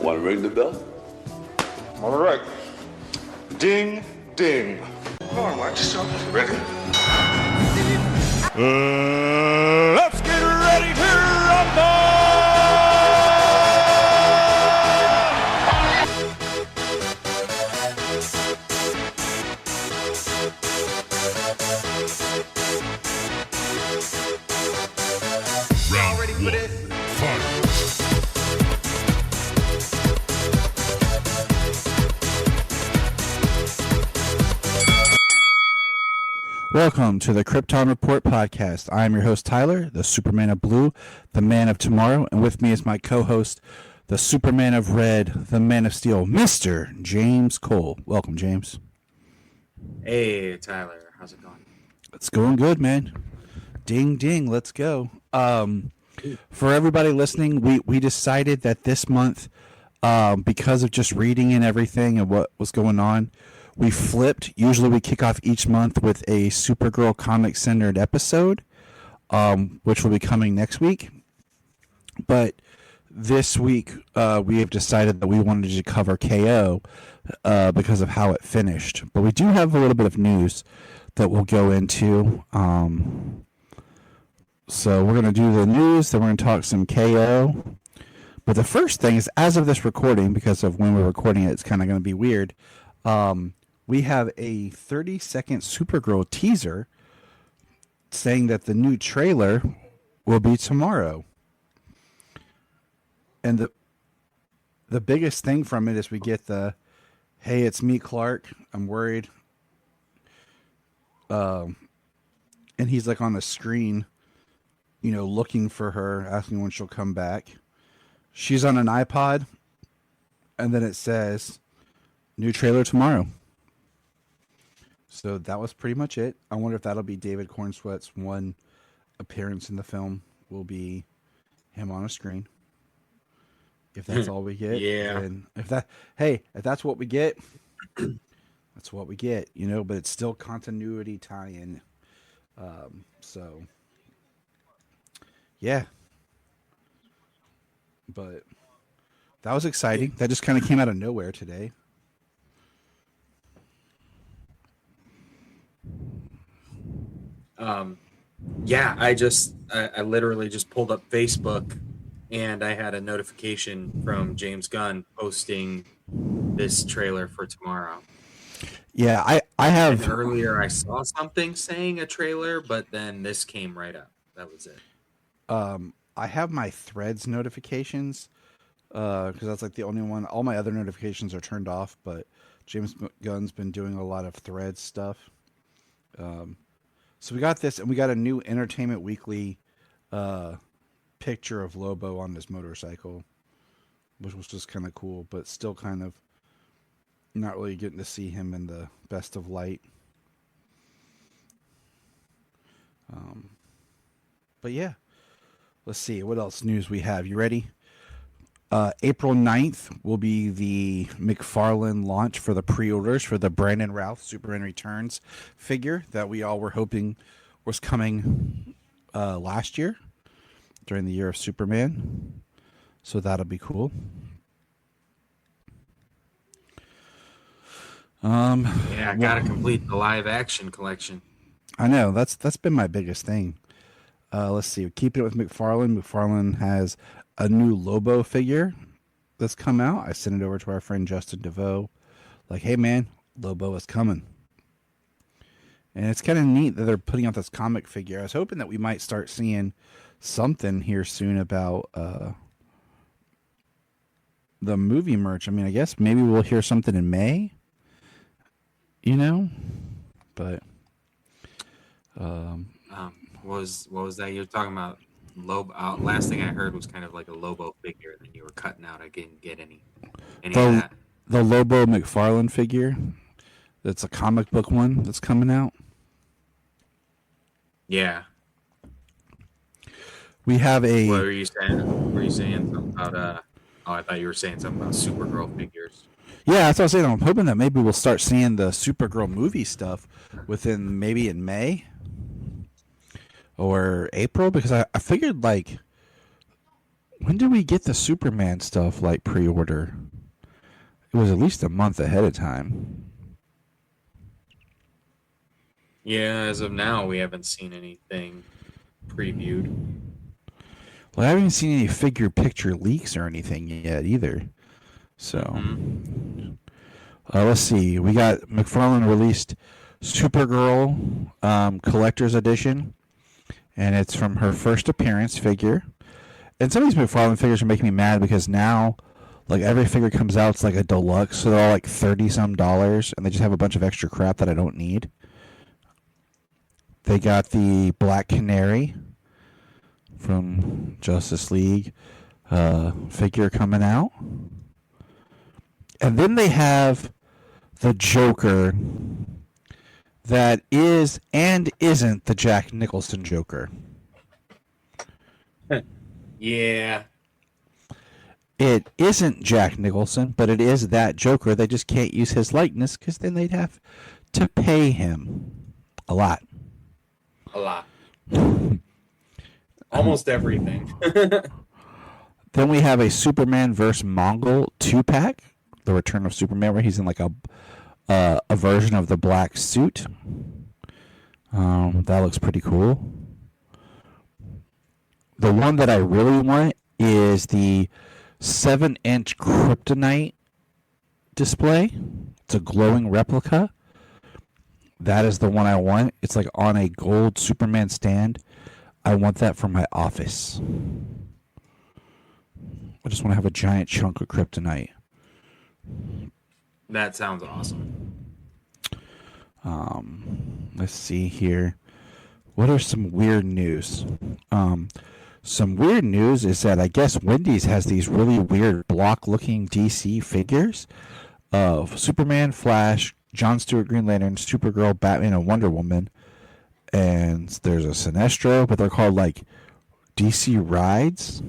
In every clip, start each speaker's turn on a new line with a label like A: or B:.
A: Want to ring the bell?
B: All right. Ding, ding. Come on, watch yourself. Ready? Let's get ready to rumble!
C: Round
B: Ready for
C: one.
B: this?
C: Fight.
D: Welcome to the Krypton Report podcast. I am your host, Tyler, the Superman of Blue, the Man of Tomorrow, and with me is my co-host, the Superman of Red, the Man of Steel, Mr. James Cole. Welcome, James.
E: Hey, Tyler. How's it going?
D: It's going good, man. Ding, ding. Let's go. For everybody listening, we decided that this month, because of just reading and everything and what was going on, we flipped. Usually we kick off each month with a Supergirl comic-centered episode, which will be coming next week. But this week, we have decided that we wanted to cover K.O. Because of how it finished. But we do have a little bit of news that we'll go into. So we're going to do the news, then we're going to talk some K.O. But the first thing is, as of this recording, because of when we're recording it, it's kind of going to be weird. We have a 30-second Supergirl teaser saying that the new trailer will be tomorrow. And the biggest thing from it is we get the, hey, it's me, Clark. I'm worried. And he's like on the screen, looking for her, asking when she'll come back. She's on an iPod. And then it says, new trailer tomorrow. So that was pretty much it. I wonder if that'll be David Cornsweet's one appearance in the film. Will be him on a screen. If that's all we get.
E: Yeah.
D: And if that's what we get, that's what we get, but it's still continuity tie-in. So yeah. But that was exciting. That just kind of came out of nowhere today.
E: Yeah, I literally just pulled up Facebook and I had a notification from James Gunn posting this trailer for tomorrow.
D: Yeah, I have.
E: And earlier I saw something saying a trailer, but then this came right up. That was it.
D: I have my Threads notifications because that's like the only one. All my other notifications are turned off, but James Gunn's been doing a lot of Threads stuff. So we got this, and we got a new Entertainment Weekly picture of Lobo on his motorcycle, which was just kind of cool, but still kind of not really getting to see him in the best of light. But yeah, let's see what else news we have. You ready? April 9th will be the McFarlane launch for the pre-orders for the Brandon Routh Superman Returns figure that we all were hoping was coming last year during the year of Superman. So that'll be cool.
E: Yeah, I gotta complete the live action collection.
D: I know, that's been my biggest thing. Let's see, keeping it with McFarlane. McFarlane has a new Lobo figure that's come out. I sent it over to our friend Justin DeVoe. Like, hey man, Lobo is coming. And it's kind of neat that they're putting out this comic figure. I was hoping that we might start seeing something here soon about the movie merch. I mean, I guess maybe we'll hear something in May. But
E: What was that you're talking about? Lobo. Last thing I heard was kind of like a Lobo figure. Then you were cutting out. I didn't get any of that.
D: The Lobo McFarlane figure. That's a comic book one that's coming out.
E: Yeah.
D: We have a.
E: What were you saying? Were you saying something about? I thought you were saying something about Supergirl figures.
D: Yeah, that's what I was saying. I'm hoping that maybe we'll start seeing the Supergirl movie stuff maybe in May or April, because I figured like When did we get the Superman stuff like pre-order? It was at least a month ahead of time.
E: Yeah, as of now, we haven't seen anything previewed.
D: Well, I haven't seen any figure picture leaks or anything yet either. So, let's see. We got McFarlane released Supergirl Collector's Edition, and it's from her first appearance figure. And some of these McFarlane figures are making me mad because now, like, every figure comes out, it's like a deluxe, so they're all like $30-some, and they just have a bunch of extra crap that I don't need. They got the Black Canary from Justice League figure coming out. And then they have the Joker that is and isn't the Jack Nicholson Joker.
E: Yeah.
D: It isn't Jack Nicholson, but it is that Joker. They just can't use his likeness because then they'd have to pay him a lot.
E: A lot. Almost everything.
D: Then we have a Superman vs. Mongol 2-pack, The Return of Superman, where he's in like a version of the black suit. That looks pretty cool. The one that I really want is the 7-inch kryptonite display. It's a glowing replica. That is the one I want. It's like on a gold Superman stand. I want that for my office. I just want to have a giant chunk of kryptonite.
E: That sounds awesome.
D: Let's see here. What are some weird news? Some weird news is that I guess Wendy's has these really weird block-looking DC figures of Superman, Flash, John Stewart, Green Lantern, Supergirl, Batman, and Wonder Woman. And there's a Sinestro, but they're called like DC Rides.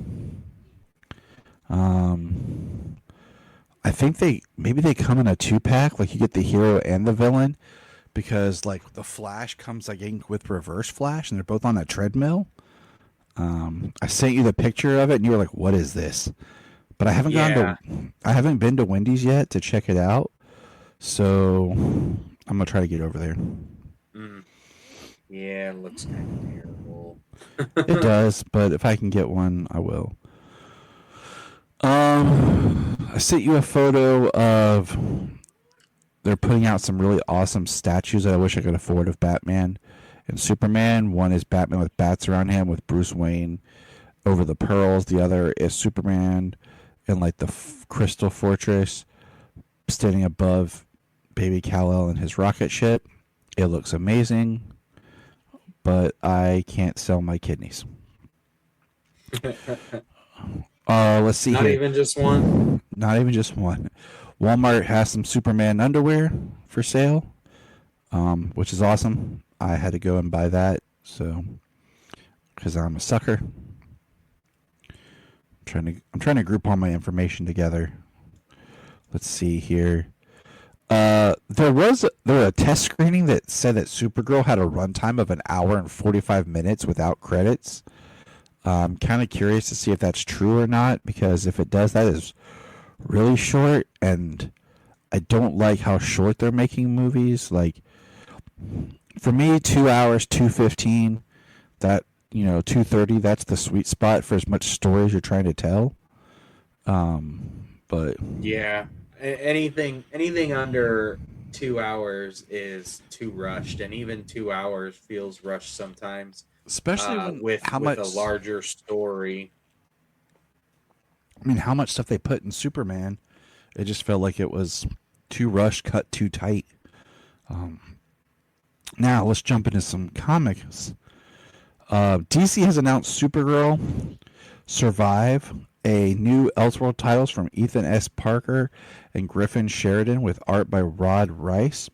D: I think they come in a 2-pack, like you get the hero and the villain, because like the Flash comes like with Reverse Flash, and they're both on a treadmill. I sent you the picture of it, and you were like, "What is this?" But I haven't been to Wendy's yet to check it out, so I'm gonna try to get over there.
E: Yeah, it looks kind of terrible.
D: It does, but if I can get one, I will. I sent you a photo of. They're putting out some really awesome statues that I wish I could afford of Batman and Superman. One is Batman with bats around him with Bruce Wayne over the pearls. The other is Superman in like the Crystal Fortress standing above Baby Kal-El and his rocket ship. It looks amazing, but I can't sell my kidneys. Let's see.
E: Not even just one?
D: Not even just one. Walmart has some Superman underwear for sale, which is awesome. I had to go and buy that, so because I'm a sucker. I'm trying to group all my information together. Let's see here. There was a test screening that said that Supergirl had a runtime of 1 hour and 45 minutes without credits. I'm kind of curious to see if that's true or not, because if it does, that is really short, and I don't like how short they're making movies. Like, for me, 2 hours, 2:15, that, 2:30, that's the sweet spot for as much story as you're trying to tell. But
E: yeah, anything under 2 hours is too rushed, and even 2 hours feels rushed sometimes.
D: Especially
E: with a larger story.
D: I mean, how much stuff they put in Superman, it just felt like it was too rushed, cut too tight. Now, let's jump into some comics. DC has announced Supergirl Survive, a new Elseworld titles from Ethan S. Parker and Griffin Sheridan with art by Rod Rice.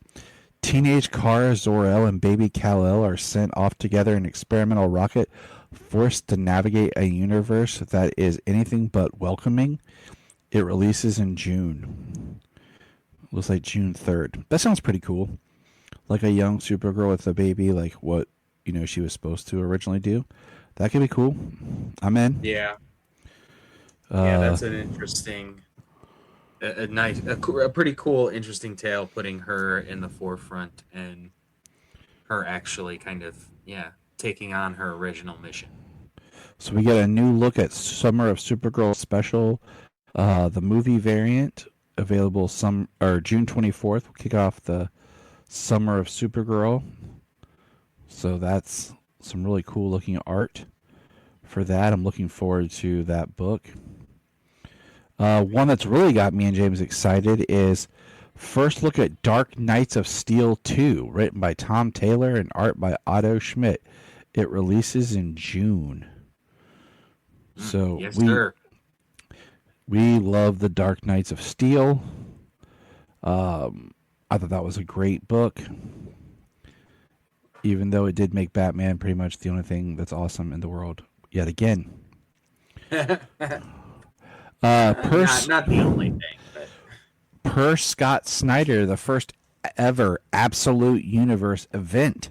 D: Teenage Kara Zor-El and baby Kal-El are sent off together in an experimental rocket, forced to navigate a universe that is anything but welcoming. It releases in June. Looks like June 3rd. That sounds pretty cool. Like a young Supergirl with a baby, like what she was supposed to originally do. That could be cool. I'm in.
E: Yeah. Yeah, that's an interesting, a nice, a pretty cool, interesting tale, putting her in the forefront and her actually kind of, yeah, taking on her original mission.
D: So we get a new look at Summer of Supergirl special, the movie variant, available June 24th. We'll kick off the Summer of Supergirl. So that's some really cool looking art for that. I'm looking forward to that book. One that's really got me and James excited is first look at Dark Knights of Steel 2, written by Tom Taylor and art by Otto Schmidt. It releases in June. So
E: yes, sir.
D: We love the Dark Knights of Steel. I thought that was a great book. Even though it did make Batman pretty much the only thing that's awesome in the world yet again.
E: Not the only thing, but
D: per Scott Snyder, the first ever Absolute Universe event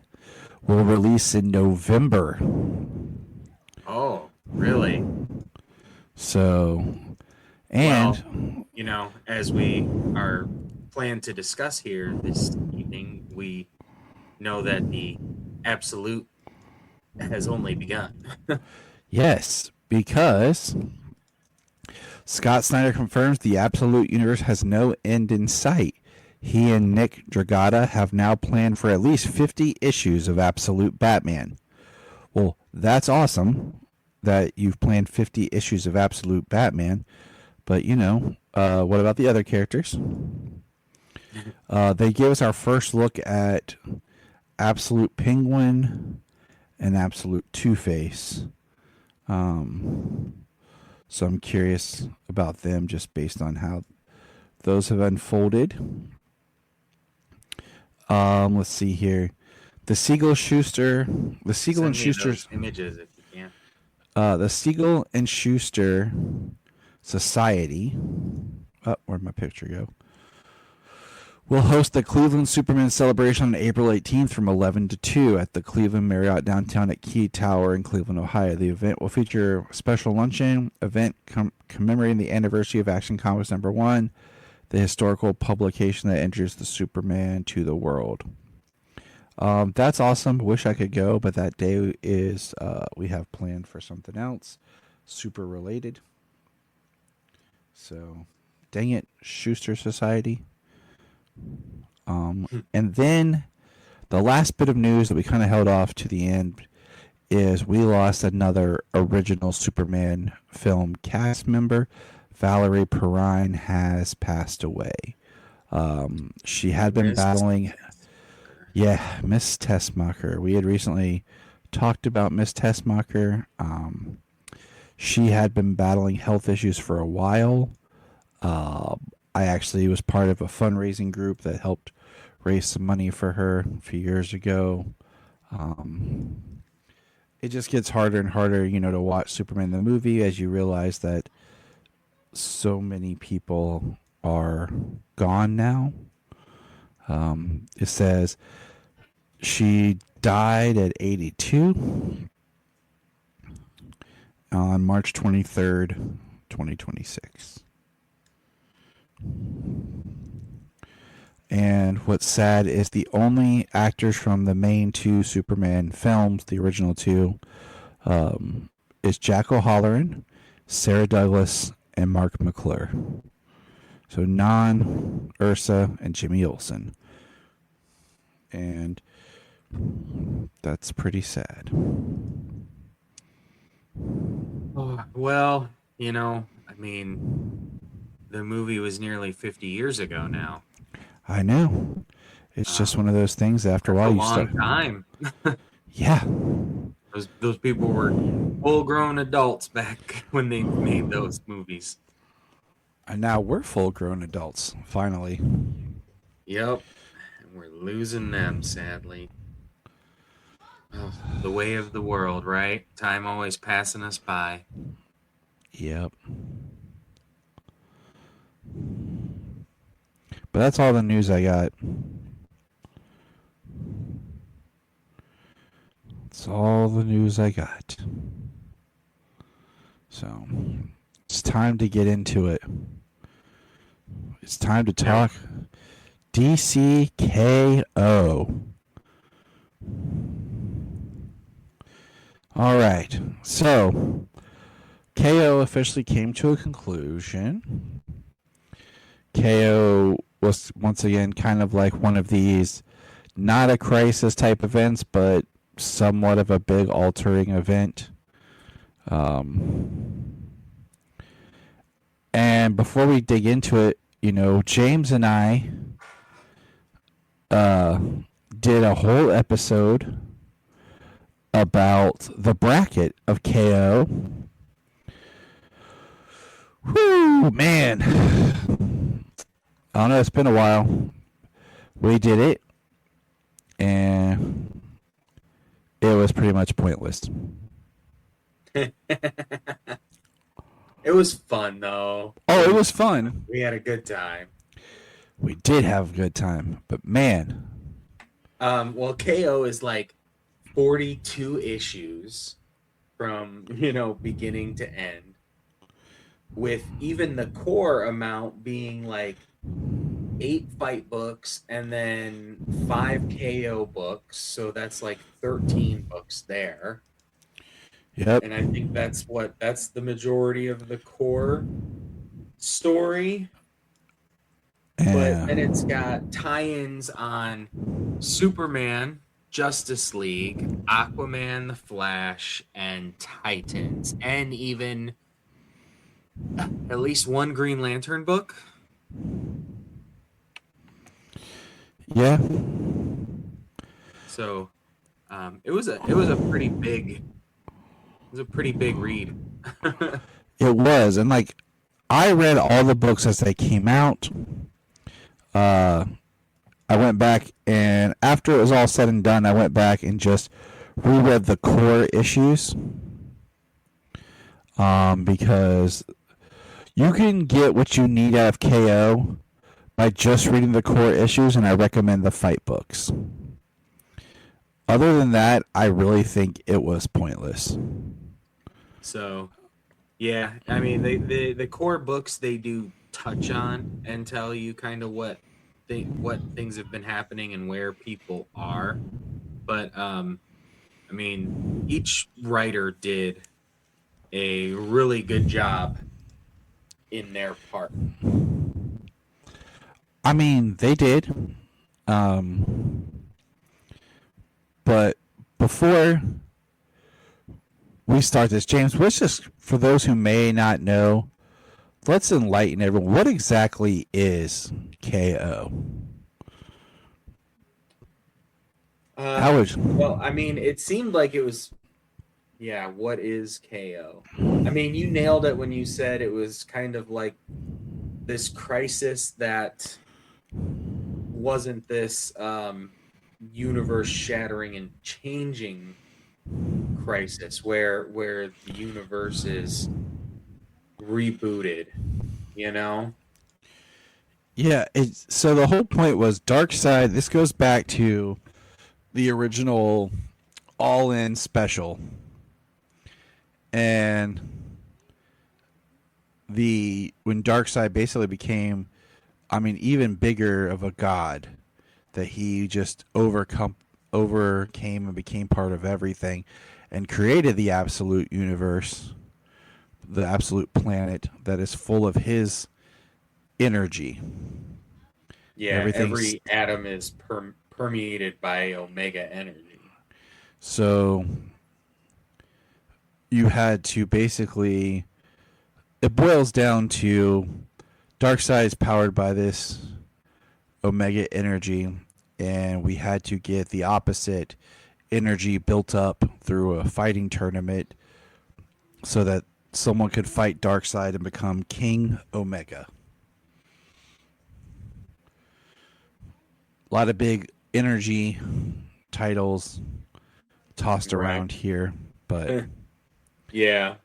D: will release in November.
E: Oh, really?
D: So, and
E: well, as we are planned to discuss here this evening, we know that the Absolute has only begun.
D: yes, because Scott Snyder confirms the Absolute Universe has no end in sight. He and Nick Dragotta have now planned for at least 50 issues of Absolute Batman. Well, that's awesome that you've planned 50 issues of Absolute Batman, but what about the other characters? They give us our first look at Absolute Penguin and Absolute Two-Face. So I'm curious about them just based on how those have unfolded. Let's see here. The Siegel and Schuster
E: images if you can.
D: The Siegel and Schuster Society. Oh, where'd my picture go? Will host the Cleveland Superman celebration on April 18th from 11 to 2 at the Cleveland Marriott downtown at Key Tower in Cleveland, Ohio. The event will feature a special luncheon event commemorating the anniversary of Action Comics #1, the historical publication that enters the Superman to the world. That's awesome. Wish I could go, but that day is we have planned for something else, super related. So, dang it, Schuster Society. And then the last bit of news that we kind of held off to the end is we lost another original Superman film cast member. Valerie Perrine has passed away. She had been battling... Yeah, Miss Tessmacher. We had recently talked about Miss Tessmacher. She had been battling health issues for a while. I actually was part of a fundraising group that helped raise some money for her a few years ago. It just gets harder and harder, to watch Superman the movie as you realize that so many people are gone now. It says she died at 82 on March 23rd, 2026. And what's sad is the only actors from the main two Superman films, the original two, is Jack O'Halloran, Sarah Douglas, and Mark McClure. So Non, Ursa, and Jimmy Olsen. And that's pretty sad.
E: Well, the movie was nearly 50 years ago now.
D: I know. It's just one of those things. After a while, you start.
E: A long time.
D: Yeah.
E: Those people were full-grown adults back when they made those movies.
D: And now we're full-grown adults, finally.
E: Yep. And we're losing them, sadly. Oh, the way of the world, right? Time always passing us by.
D: Yep. But that's all the news I got. That's all the news I got. So, it's time to get into it. It's time to talk DC K.O. All right. So, KO officially came to a conclusion. KO was once again kind of like one of these not a crisis type events, but somewhat of a big altering event. And before we dig into it, James and I did a whole episode about the bracket of KO. Whoo, man. I don't know, it's been a while. We did it, and it was pretty much pointless.
E: It was fun, though.
D: Oh, it was fun.
E: We had a good time.
D: We did have a good time, but man.
E: Well, KO is like 42 issues from, beginning to end, with even the core amount being like 8 fight books and then 5 KO books. So that's like 13 books there.
D: Yep.
E: And I think that's the majority of the core story.
D: Yeah.
E: But then it's got tie-ins on Superman, Justice League, Aquaman, The Flash, and Titans, and even at least one Green Lantern book.
D: Yeah.
E: So it was a pretty big read.
D: It was, and like I read all the books as they came out. I went back, and after it was all said and done, I went back and just reread the core issues. Because you can get what you need out of KO by just reading the core issues, and I recommend the fight books. Other than that, I really think it was pointless.
E: So, yeah, I mean, the core books, they do touch on and tell you kind of what things have been happening and where people are. But, I mean, each writer did a really good job in their part.
D: I mean, they did. But before we start this, James, let's just, for those who may not know, let's enlighten everyone. What exactly is KO?
E: Well, I mean, it seemed like it was, what is KO? I mean, you nailed it when you said it was kind of like this crisis that wasn't this universe shattering and changing crisis where the universe is rebooted,
D: Yeah, so the whole point was Darkseid. This goes back to the original All-In special. And when Darkseid basically became, even bigger of a god, that he just overcame and became part of everything and created the absolute universe, the absolute planet that is full of his energy.
E: Yeah, every atom is permeated by Omega energy.
D: So you had to basically, it boils down to Darkseid is powered by this Omega energy, and we had to get the opposite energy built up through a fighting tournament so that someone could fight Darkseid and become King Omega. A lot of big energy titles tossed around here, but
E: yeah,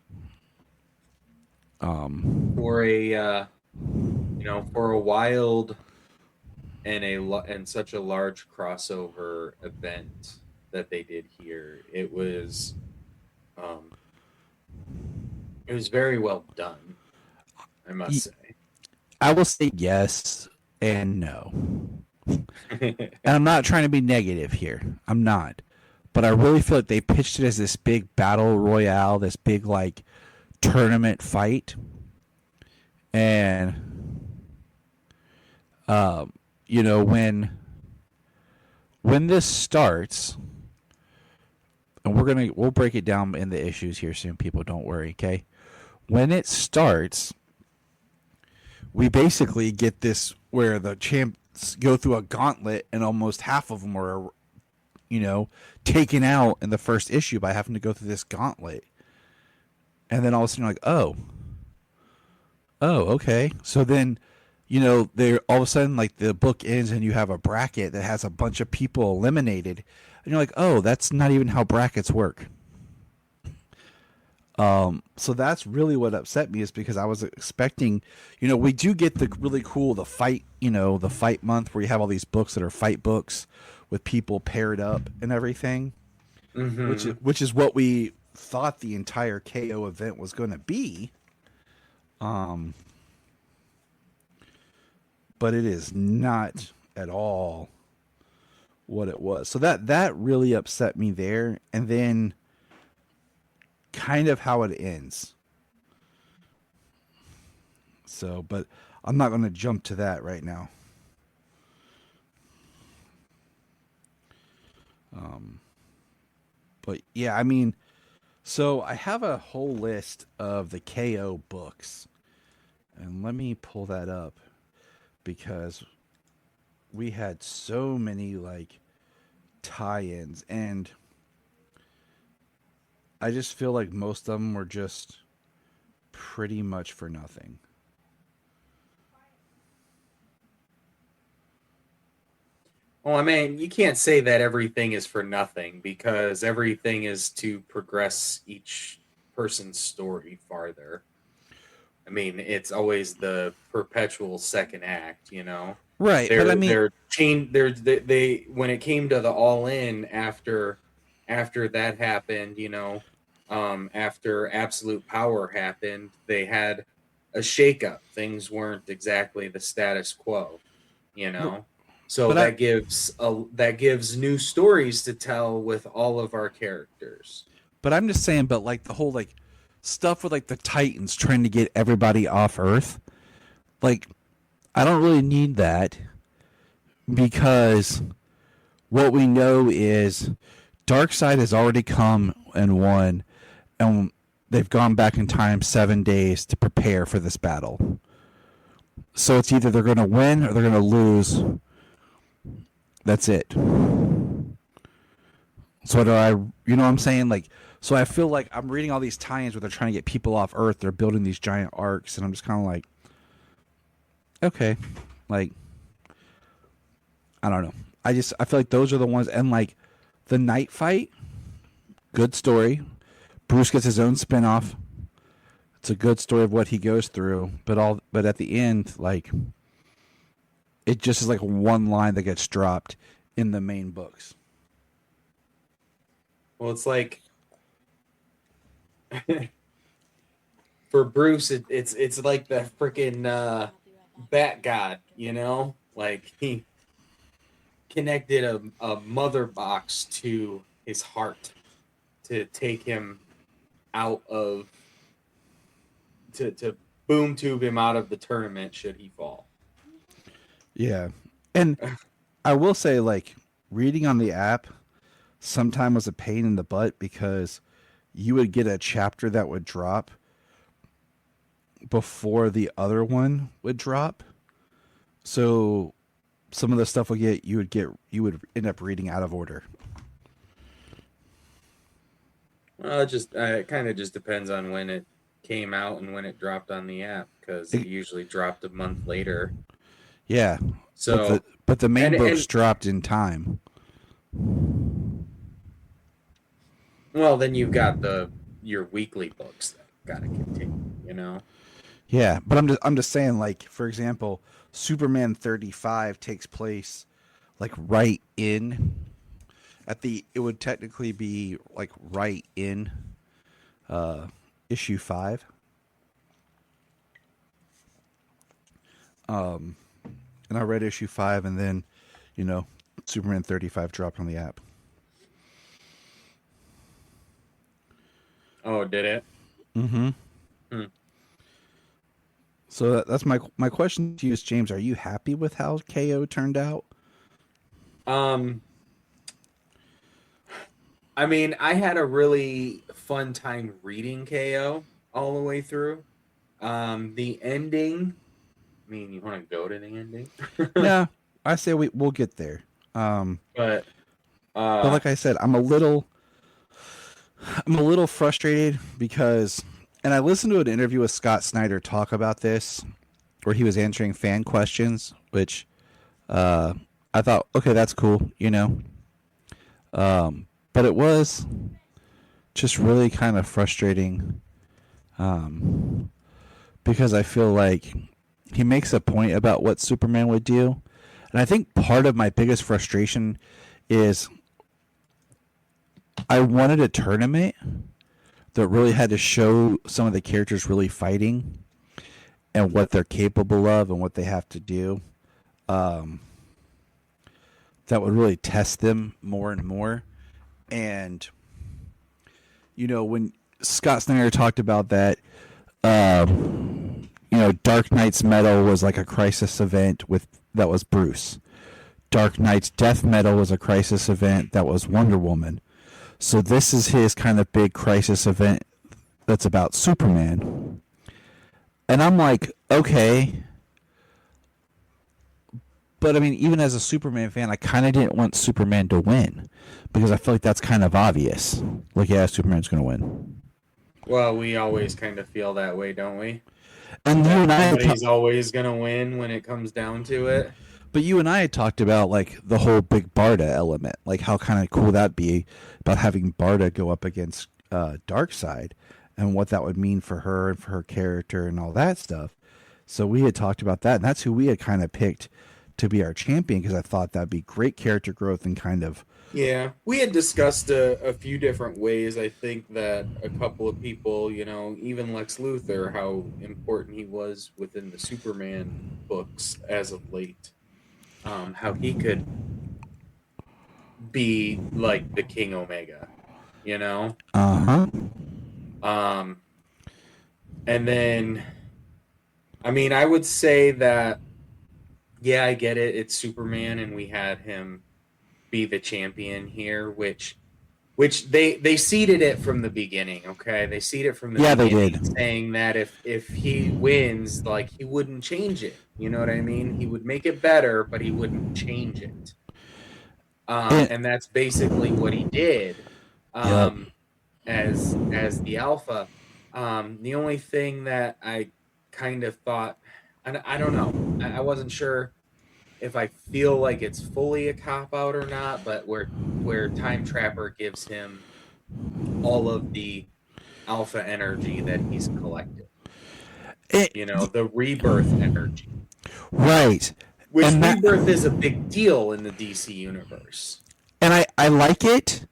E: for a wild and such a large crossover event that they did here, it was very well done. I must say.
D: I will say yes and no. And I'm not trying to be negative here. I'm not. But I really feel like they pitched it as this big battle royale, this big like tournament fight. And you know, when this starts, and we'll break it down in the issues here soon, people, don't worry, okay? When it starts, we basically get this where the champs go through a gauntlet and almost half of them are, you know, taken out in the first issue by having to go through this gauntlet. And then all of a sudden you're like, oh, okay. So then, you know, they're all of a sudden like the book ends and you have a bracket that has a bunch of people eliminated. And you're like, oh, that's not even how brackets work. So that's really what upset me, is because I was expecting, you know, we do get the really cool, the fight, you know, the fight month where you have all these books that are fight books with people paired up and everything, which is what we thought the entire KO event was going to be. But it is not at all what it was. So that really upset me there. And then kind of how it ends. So, but I'm not going to jump to that right now. But yeah, I mean, so I have a whole list of the KO books, and let me pull that up because we had so many like tie-ins, and I just feel like most of them were just pretty much for nothing.
E: Well, I mean, you can't say that everything is for nothing, because everything is to progress each person's story farther. I mean, it's always the perpetual second act, you know.
D: Right, but I mean,
E: They when it came to the All In after that happened, you know, after Absolute Power happened, they had a shakeup. Things weren't exactly the status quo, you know. So
D: but I,
E: that gives new stories to tell with all of our characters.
D: but I'm just saying, but like the whole like stuff with like the Titans trying to get everybody off Earth, like I don't really need that, because what we know is Darkseid has already come and won, and they've gone back in time 7 days to prepare for this battle. So it's either they're going to win or they're going to lose. That's it. So do I, you know what I'm saying? Like, so I feel like I'm reading all these tie-ins where they're trying to get people off Earth. They're building these giant arcs, and I'm just kind of like, okay, like, I don't know. I feel like those are the ones, and like the Night Fight, good story. Bruce gets his own spinoff. It's a good story of what he goes through, but at the end, like, it just is like one line that gets dropped in the main books.
E: Well, it's like for Bruce, it's like the freaking Bat God, you know? Like he connected a mother box to his heart to take him out of to boom tube him out of the tournament should he fall.
D: Yeah. And I will say, like, reading on the app sometimes was a pain in the butt, because you would get a chapter that would drop before the other one would drop. So some of the stuff you would end up reading out of order.
E: Well, it kind of just depends on when it came out and when it dropped on the app, because it usually dropped a month later.
D: Yeah.
E: So,
D: but the main books dropped in time.
E: Well, then you've got your weekly books that got to continue, you know.
D: Yeah, but I'm just saying, like, for example, Superman 35 takes place like right in it would technically be like right in issue 5. And I read issue 5, and then, Superman 35 dropped on the app.
E: Oh, did it?
D: Mm-hmm.
E: Hmm.
D: So that's my question to you is, James, are you happy with how KO turned out?
E: I mean, I had a really fun time reading KO all the way through. The ending, I mean, you want to go to the ending?
D: Yeah, I say we'll get there. Um,
E: But
D: but like I said, I'm a little frustrated because, and I listened to an interview with Scott Snyder talk about this, where he was answering fan questions, which I thought, okay, that's cool, but it was just really kind of frustrating, because I feel like he makes a point about what Superman would do, and I think part of my biggest frustration is I wanted a tournament that really had to show some of the characters really fighting and what they're capable of and what they have to do. That would really test them more and more. And, when Scott Snyder talked about that, Dark Knight's medal was like a crisis event that was Bruce. Dark Knight's death medal was a crisis event that was Wonder Woman. So this is his kind of big crisis event that's about Superman. And I'm like, okay. But I mean, even as a Superman fan, I kind of didn't want Superman to win because I feel like that's kind of obvious. Like, yeah, Superman's going to win.
E: well, we always kind of feel that way, don't we?
D: And you and I,
E: Somebody's always gonna win when it comes down to it.
D: but you and I had talked about like the whole big Barda element, like how kind of cool that'd be about having Barda go up against Darkseid, and what that would mean for her and for her character and all that stuff. So we had talked about that, and that's who we had kind of picked to be our champion because I thought that'd be great character growth and kind of.
E: Yeah, we had discussed a few different ways. I think that a couple of people, even Lex Luthor, how important he was within the Superman books as of late. How he could be like the King Omega,
D: Uh-huh.
E: And then, I mean, I would say that, yeah, I get it. It's Superman, and we had him be the champion here, which they seeded it from the beginning. Okay, they seeded it from the beginning,
D: they did,
E: saying that if he wins, like, he wouldn't change it. You know what I mean? He would make it better, but he wouldn't change it. And that's basically what he did.
D: Yep.
E: As the alpha. The only thing that I kind of thought, I don't know, I wasn't sure if I feel like it's fully a cop out or not, but where Time Trapper gives him all of the alpha energy that he's collected, the rebirth energy,
D: right?
E: which rebirth is a big deal in the DC universe.
D: And I like it.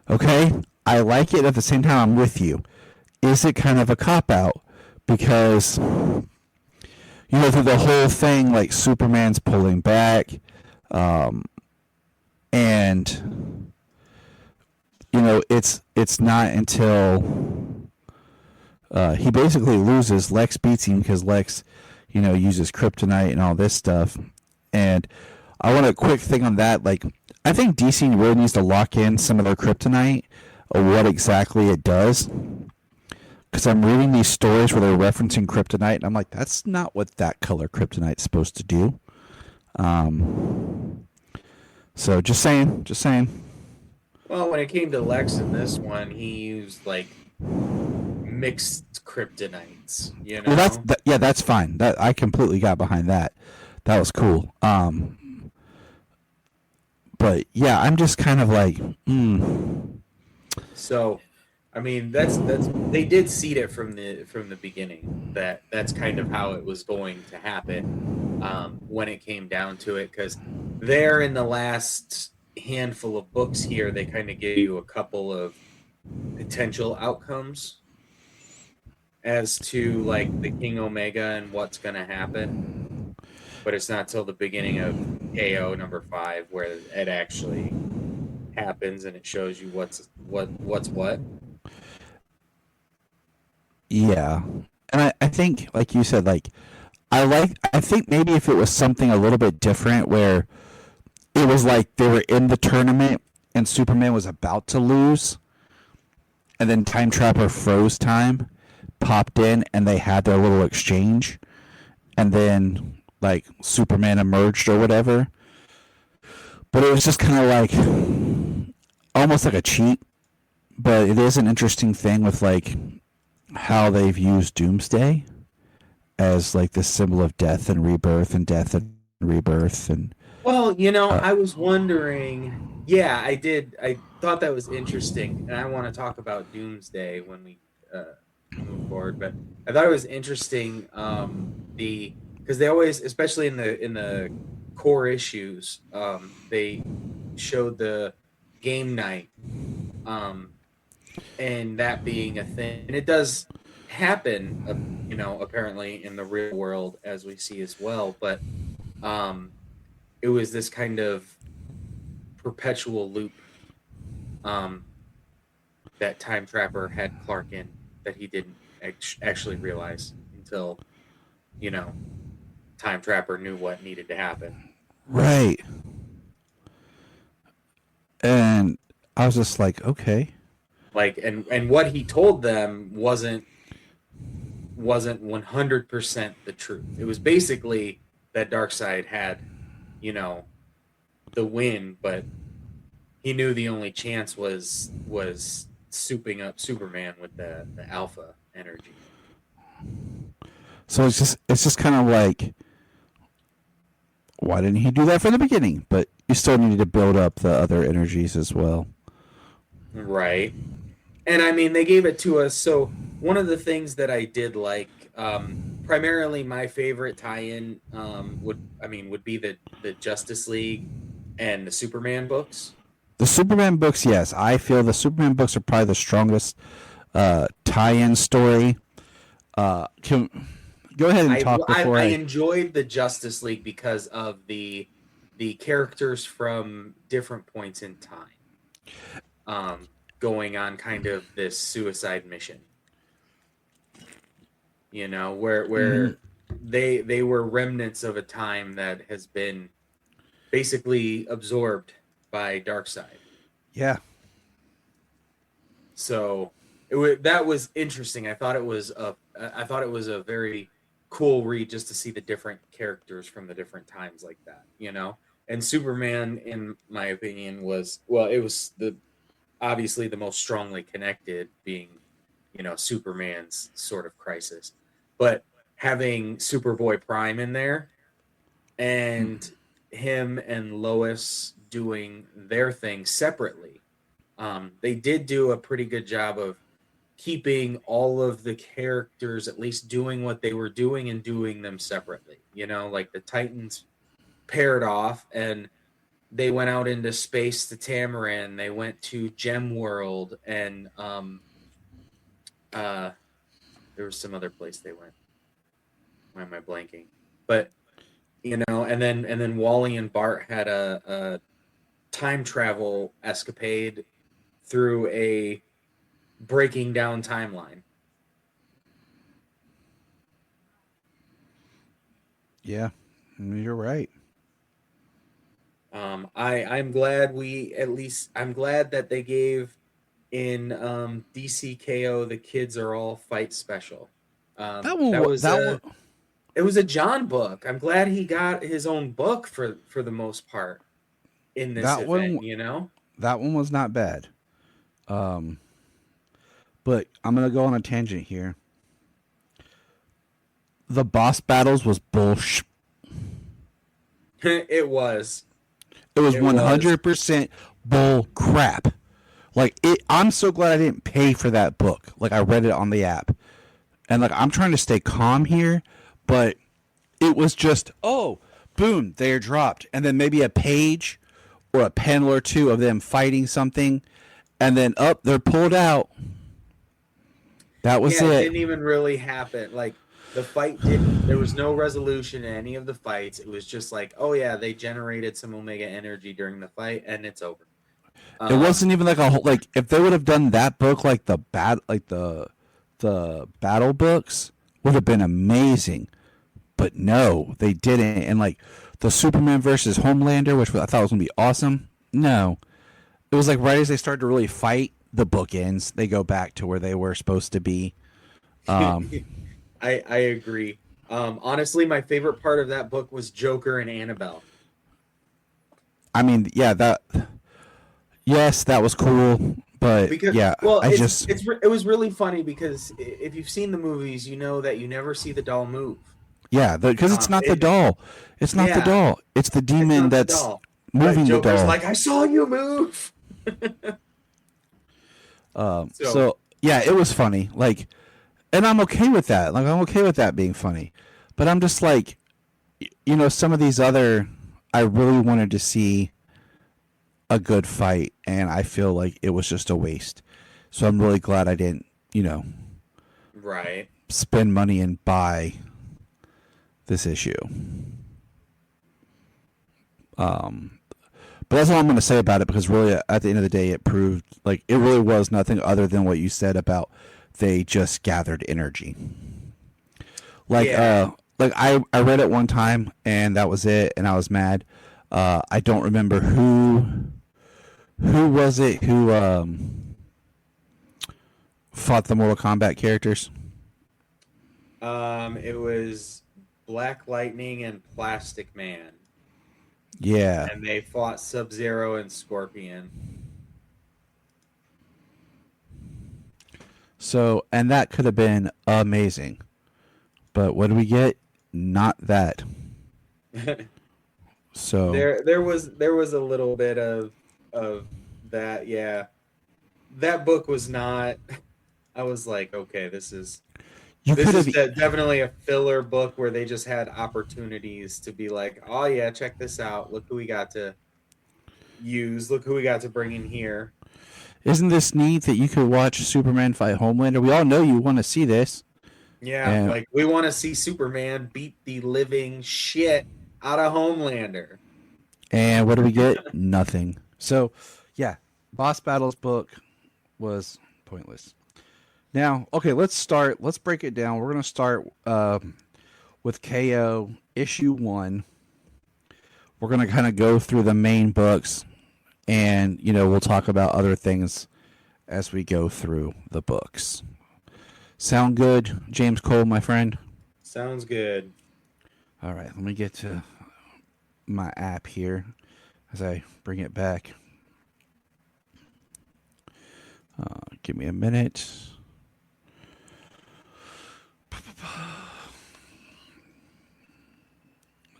D: Okay, I like it. At the same time, I'm with you. Is it kind of a cop out because through the whole thing, like Superman's pulling back, and it's not until he basically loses. Lex beats him because Lex, uses kryptonite and all this stuff. And I want a quick thing on that. Like, I think DC really needs to lock in some of their kryptonite or what exactly it does. Because I'm reading these stories where they're referencing kryptonite, and I'm like, that's not what that color kryptonite's supposed to do. So just saying.
E: Well, when it came to Lex in this one, he used like mixed kryptonites.
D: Well, that's fine. That I completely got behind that. That was cool. But yeah, I'm just kind of like,
E: So, I mean, that's they did seed it from the beginning that that's kind of how it was going to happen when it came down to it, because there in the last handful of books here, they kind of give you a couple of potential outcomes as to like the King Omega and what's going to happen. but it's not till the beginning of KO number 5 where it actually happens and it shows you what's what.
D: Yeah. And I think, like you said, like, I think maybe if it was something a little bit different where it was like they were in the tournament and Superman was about to lose, and then Time Trapper froze time, popped in, and they had their little exchange, and then like Superman emerged or whatever. But it was just kind of like almost like a cheat. But it is an interesting thing with like how they've used Doomsday as like this symbol of death and rebirth and death and rebirth. And
E: Well, I was wondering. Yeah, I did. I thought that was interesting, and I want to talk about Doomsday when we move forward. But I thought it was interesting. Because they always, especially in the core issues, they showed the game night, and that being a thing, and it does happen, apparently in the real world as we see as well. But it was this kind of perpetual loop that Time Trapper had Clark in that he didn't actually realize until Time Trapper knew what needed to happen.
D: right. And I was just like, okay.
E: Like, and what he told them wasn't 100% the truth. It was basically that Darkseid had, the win, but he knew the only chance was souping up Superman with the alpha energy.
D: So it's just kind of like, why didn't he do that from the beginning? But you still needed to build up the other energies as well.
E: Right. And I mean, they gave it to us. So one of the things that I did like, primarily my favorite tie-in would be the Justice League and the Superman books.
D: The Superman books, yes. I feel the Superman books are probably the strongest tie-in story. Go ahead and talk before
E: I enjoyed the Justice League because of the characters from different points in time, going on kind of this suicide mission. Where they were remnants of a time that has been basically absorbed by Darkseid.
D: Yeah.
E: So that was interesting. I thought it was a very cool read just to see the different characters from the different times like that, And Superman, in my opinion, was obviously the most strongly connected, being, Superman's sort of crisis. But having Superboy Prime in there and him and Lois doing their thing separately, they did do a pretty good job of keeping all of the characters at least doing what they were doing and doing them separately. Like the Titans paired off and they went out into space to Tamaran. They went to Gem World, and there was some other place they went. Why am I blanking? But and then Wally and Bart had a time travel escapade through a breaking down timeline.
D: Yeah, you're right.
E: I'm glad I'm glad that they gave in DC K.O. the Kids Are All Fight special. It was a John book. I'm glad he got his own book for the most part in this event,
D: That one was not bad. But I'm going to go on a tangent here. The boss battles was bullshit.
E: It was
D: 100% bull crap. Like I'm so glad I didn't pay for that book. Like I read it on the app. And like I'm trying to stay calm here, but it was just, oh, boom, they're dropped. And then maybe a page or a panel or two of them fighting something, and then they're pulled out. That was it.
E: It didn't even really happen. Like The fight didn't. There was no resolution in any of the fights. It was just like, oh yeah, they generated some Omega energy during the fight, and it's over.
D: It wasn't even like a whole, like if they would have done that book like the battle books would have been amazing, but no, they didn't. And like the Superman versus Homelander, which I thought was gonna be awesome, no, it was like right as they started to really fight, the book ends. They go back to where they were supposed to be.
E: I agree. Honestly, my favorite part of that book was Joker and Annabelle.
D: I mean, yeah, yes, that was cool, but
E: Because
D: yeah,
E: well,
D: I
E: it was really funny because if you've seen the movies, you know that you never see the doll move.
D: yeah, because it's not the doll, it's not the
E: Yeah,
D: doll, it's the
E: it's
D: demon
E: not the
D: that's
E: doll.
D: moving the
E: Joker's
D: doll.
E: like, I saw you move.
D: So yeah, it was funny. Like, and I'm okay with that. Like, I'm okay with that being funny. But I'm just like, some of these other, I really wanted to see a good fight, and I feel like it was just a waste. So I'm really glad I didn't,
E: Right.
D: spend money and buy this issue. But that's all I'm going to say about it, because really, at the end of the day, it proved like it really was nothing other than what you said about they just gathered energy. Like,
E: Yeah.
D: like I read it one time and that was it, and I was mad. I don't remember who was it who fought the Mortal Kombat characters.
E: It was Black Lightning and Plastic Man,
D: Yeah.
E: and they fought Sub-Zero and Scorpion.
D: So, and that could have been amazing. But what do we get? Not that. So
E: there was a little bit of that. Yeah, that book was not. I was like, okay, this is definitely a filler book where they just had opportunities to be like, oh yeah, check this out. Look who we got to use. Look who we got to bring in here.
D: Isn't this neat that you could watch Superman fight Homelander? We all know you want to see this.
E: Yeah,
D: And,
E: like we want to see Superman beat the living shit out of Homelander.
D: and what do we get? Nothing. So, yeah, Boss Battles book was pointless. Now, okay, let's break it down. We're going to start with KO issue 1. We're going to kind of go through the main books, and, we'll talk about other things as we go through the books. Sound good, James Cole, my friend?
E: Sounds good.
D: All right, let me get to my app here as I bring it back. Give me a minute.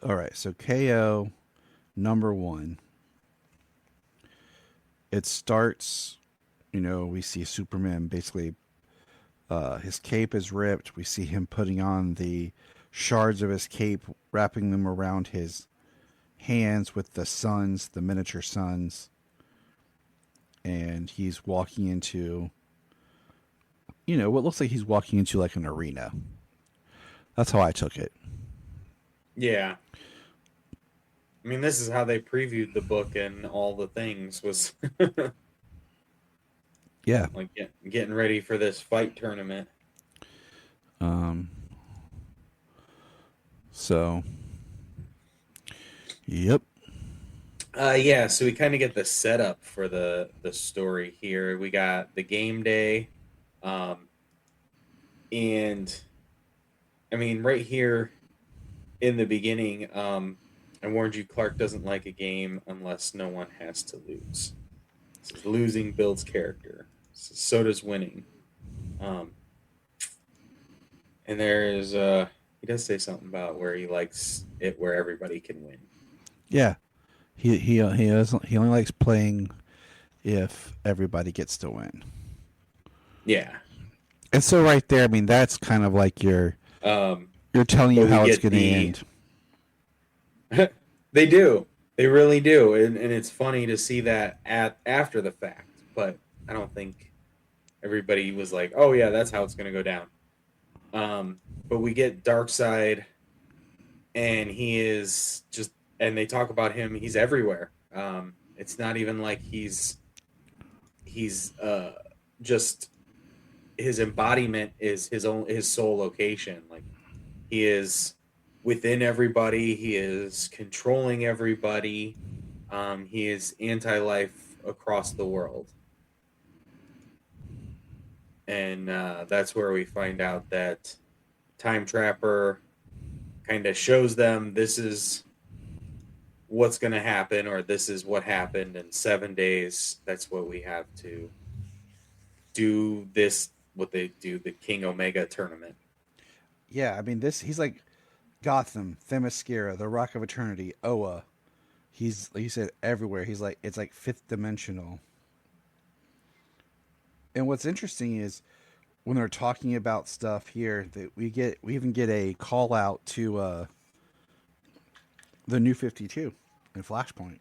D: All right, so KO number 1. It starts, we see Superman basically, his cape is ripped. We see him putting on the shards of his cape, wrapping them around his hands with the suns, the miniature suns. And he's walking into, what looks like he's walking into like an arena. That's how I took it.
E: Yeah. I mean, this is how they previewed the book and all the things was
D: Yeah.
E: like getting ready for this fight tournament.
D: So, yep.
E: Yeah, so we kind of get the setup for the story here. We got the game day, and I mean, right here in the beginning, I warned you, Clark doesn't like a game unless no one has to lose. This is losing builds character. So does winning. And there's he does say something about where he likes it where everybody can win.
D: Yeah. He only likes playing if everybody gets to win.
E: Yeah.
D: And so right there, I mean, that's kind of like you're telling you how it's going to end.
E: They do. They really do. And it's funny to see that after the fact. But I don't think everybody was like, oh, yeah, that's how it's going to go down. But we get Darkseid, and he is just, and they talk about him. He's everywhere. It's not even like he's just, his embodiment is his sole location. Like, he is within everybody. He is controlling everybody. He is anti-life across the world, and that's where we find out that Time Trapper kind of shows them this is what's going to happen, or this is what happened in 7 days. That's what we have to do. This, what they do, the King Omega tournament.
D: Yeah, I mean this. He's like Gotham, Themyscira, the Rock of Eternity, Oa. He's like you said everywhere. He's like it's like fifth dimensional. And what's interesting is when they're talking about stuff here that we even get a call out to the New 52 in Flashpoint.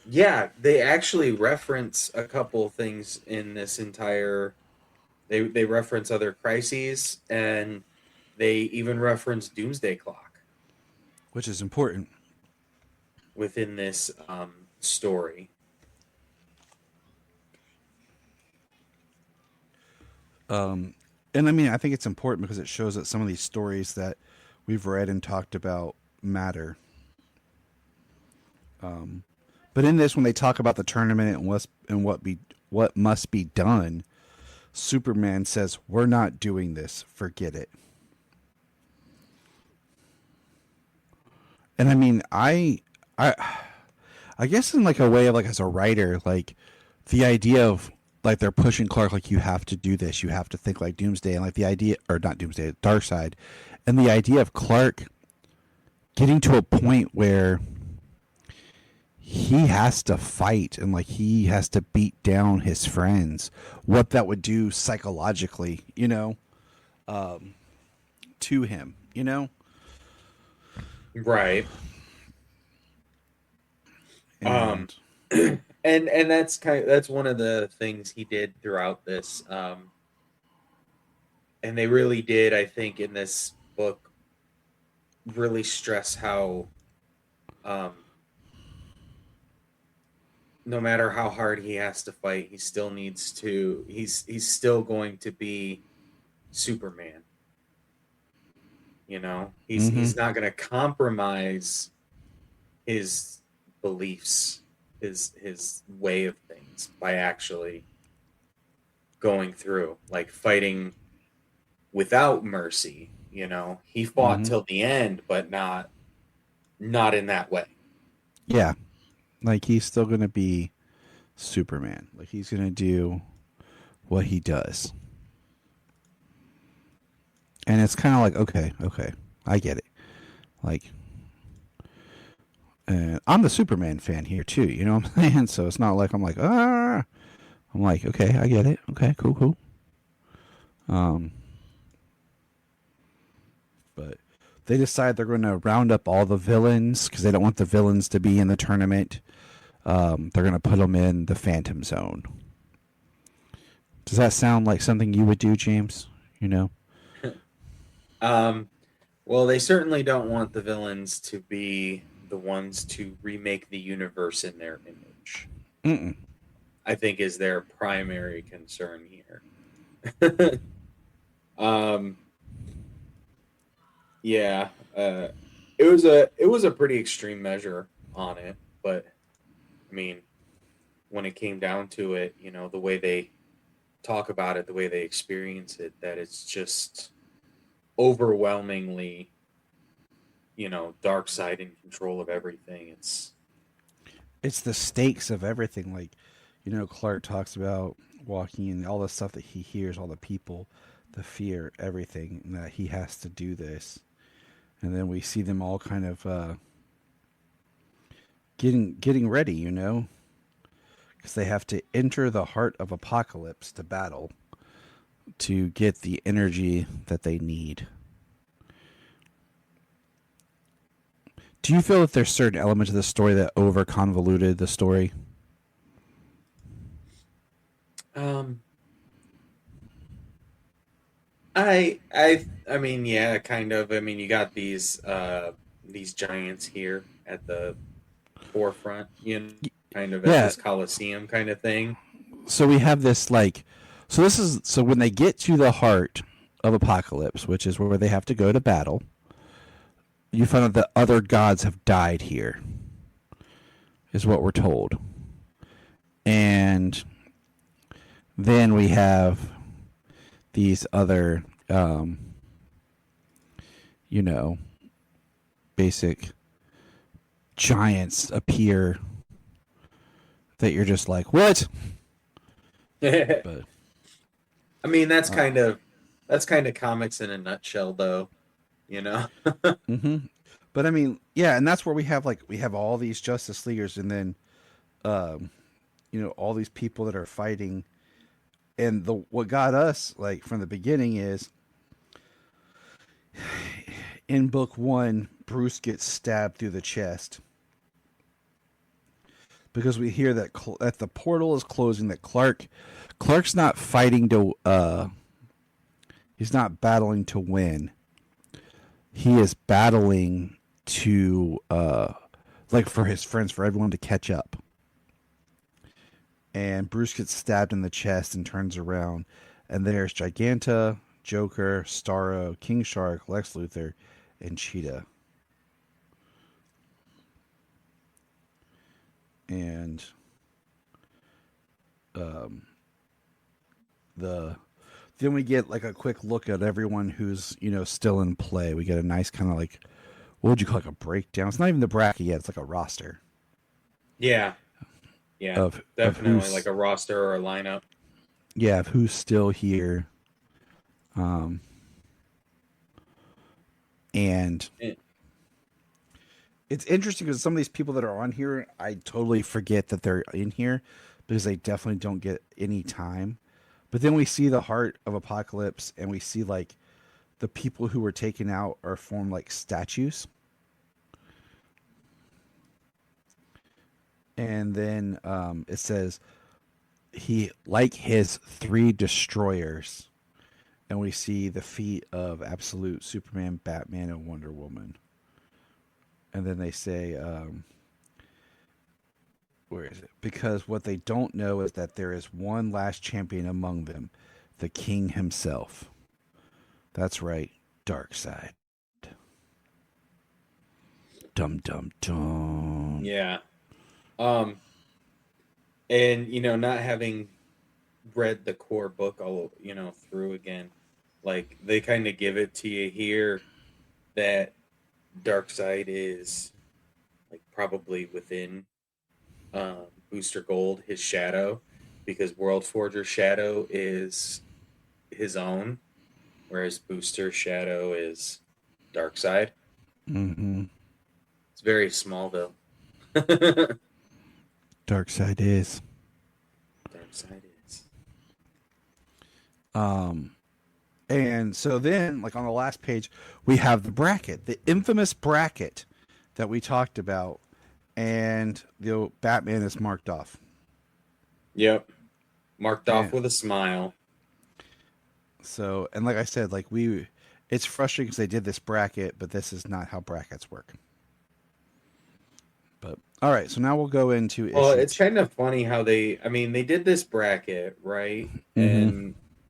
E: Yeah, they actually reference a couple things in this entire. They reference other crises, and they even reference Doomsday Clock
D: Which is important.
E: within this story.
D: And I mean, I think it's important because it shows that some of these stories that we've read and talked about matter. But in this, when they talk about the tournament and what must be done, Superman says, "We're not doing this. Forget it." And I mean, I guess in like a way of like as a writer, like the idea of like they're pushing Clark like you have to do this, you have to think like Doomsday, and like the idea or not Doomsday, Darkseid, and the idea of Clark getting to a point where he has to fight and like he has to beat down his friends, what that would do psychologically, to him,
E: Right.
D: and
E: And that's one of the things he did throughout this. And they really did, I think, in this book, really stress how, um, no matter how hard he has to fight, he still needs to. He's still going to be Superman. He's not going to compromise his beliefs, his way of things, by actually going through, like, fighting without mercy. He fought till the end, but not in that way.
D: yeah, like he's still gonna be Superman. Like he's gonna do what he does, and it's kind of like okay, I get it. Like, I'm the Superman fan here too. You know what I'm saying? So it's not like I'm like ah. I'm like okay, I get it. Okay, cool. But they decide they're going to round up all the villains because they don't want the villains to be in the tournament. They're going to put them in the Phantom Zone. Does that sound like something you would do, James?
E: Well, they certainly don't want the villains to be the ones to remake the universe in their image.
D: Mm-mm.
E: I think is their primary concern here. Yeah, it was a pretty extreme measure on it, but I mean, when it came down to it, the way they talk about it, the way they experience it, that it's just overwhelmingly, Darkseid in control of everything.
D: It's the stakes of everything. Like, Clark talks about walking and all the stuff that he hears, all the people, the fear, everything, and that he has to do this. And then we see them all kind of getting ready, because they have to enter the heart of Apocalypse to battle to get the energy that they need. Do you feel that there's certain elements of the story that over convoluted the story?
E: Um, I mean, yeah, kind of. I mean, you got these giants here at the forefront, you know, kind of at
D: Yeah.
E: this Coliseum kind of thing.
D: So we have this like, so when they get to the heart of Apocalypse, which is where they have to go to battle, you find out that other gods have died here, is what we're told. And then we have these other, you know, basic giants appear that you're just like, what?
E: I
D: But
E: mean, that's kind of comics in a nutshell, though. You know.
D: hmm but I mean, yeah, and that's where we have all these Justice Leaguers, and then all these people that are fighting. And the what got us like from the beginning is in book one, Bruce gets stabbed through the chest because we hear that the portal is closing. That Clark's not fighting to he's not battling to win. He is battling to like for his friends, for everyone to catch up. And Bruce gets stabbed in the chest and turns around, and there's Giganta, Joker, Starro, King Shark, Lex Luthor, and Cheetah. And the then we get like a quick look at everyone who's still in play. We get a nice kind of like, what would you call, like a breakdown? It's not even the bracket yet. It's like a roster
E: Yeah. Yeah.
D: of
E: Definitely
D: who's
E: like a roster or a lineup.
D: of who's still here. And
E: Eh,
D: it's interesting because some of these people that are on here, I totally forget that they're in here because they definitely don't get any time. But then we see the heart of Apocalypse, and we see like the people who were taken out are formed like statues. And then it says he like his three destroyers, and we see the feet of Absolute, Superman, Batman, and Wonder Woman. And then they say, where is it? Because what they don't know is that there is one last champion among them, the king himself. That's right, Darkseid. Dum dum dum.
E: Yeah. Um, and not having read the core book all through again, like they kind of give it to you here that Darkseid is like probably within Booster Gold, his shadow, because World Forger's shadow is his own, whereas Booster's shadow is Darkseid.
D: Mm-hmm.
E: It's very Smallville. Darkseid
D: Darkseid is.
E: is.
D: And so then, like on the last page, we have the bracket, the infamous bracket that we talked about, and the Batman is marked off.
E: Yep. Marked off
D: And
E: with a smile.
D: so, and like I said, it's frustrating because they did this bracket, but this is not how brackets work. But all right, so now we'll go into
E: Well,
D: issue
E: it's
D: two.
E: kind of funny how I mean, they did this bracket, right?
D: Mm-hmm.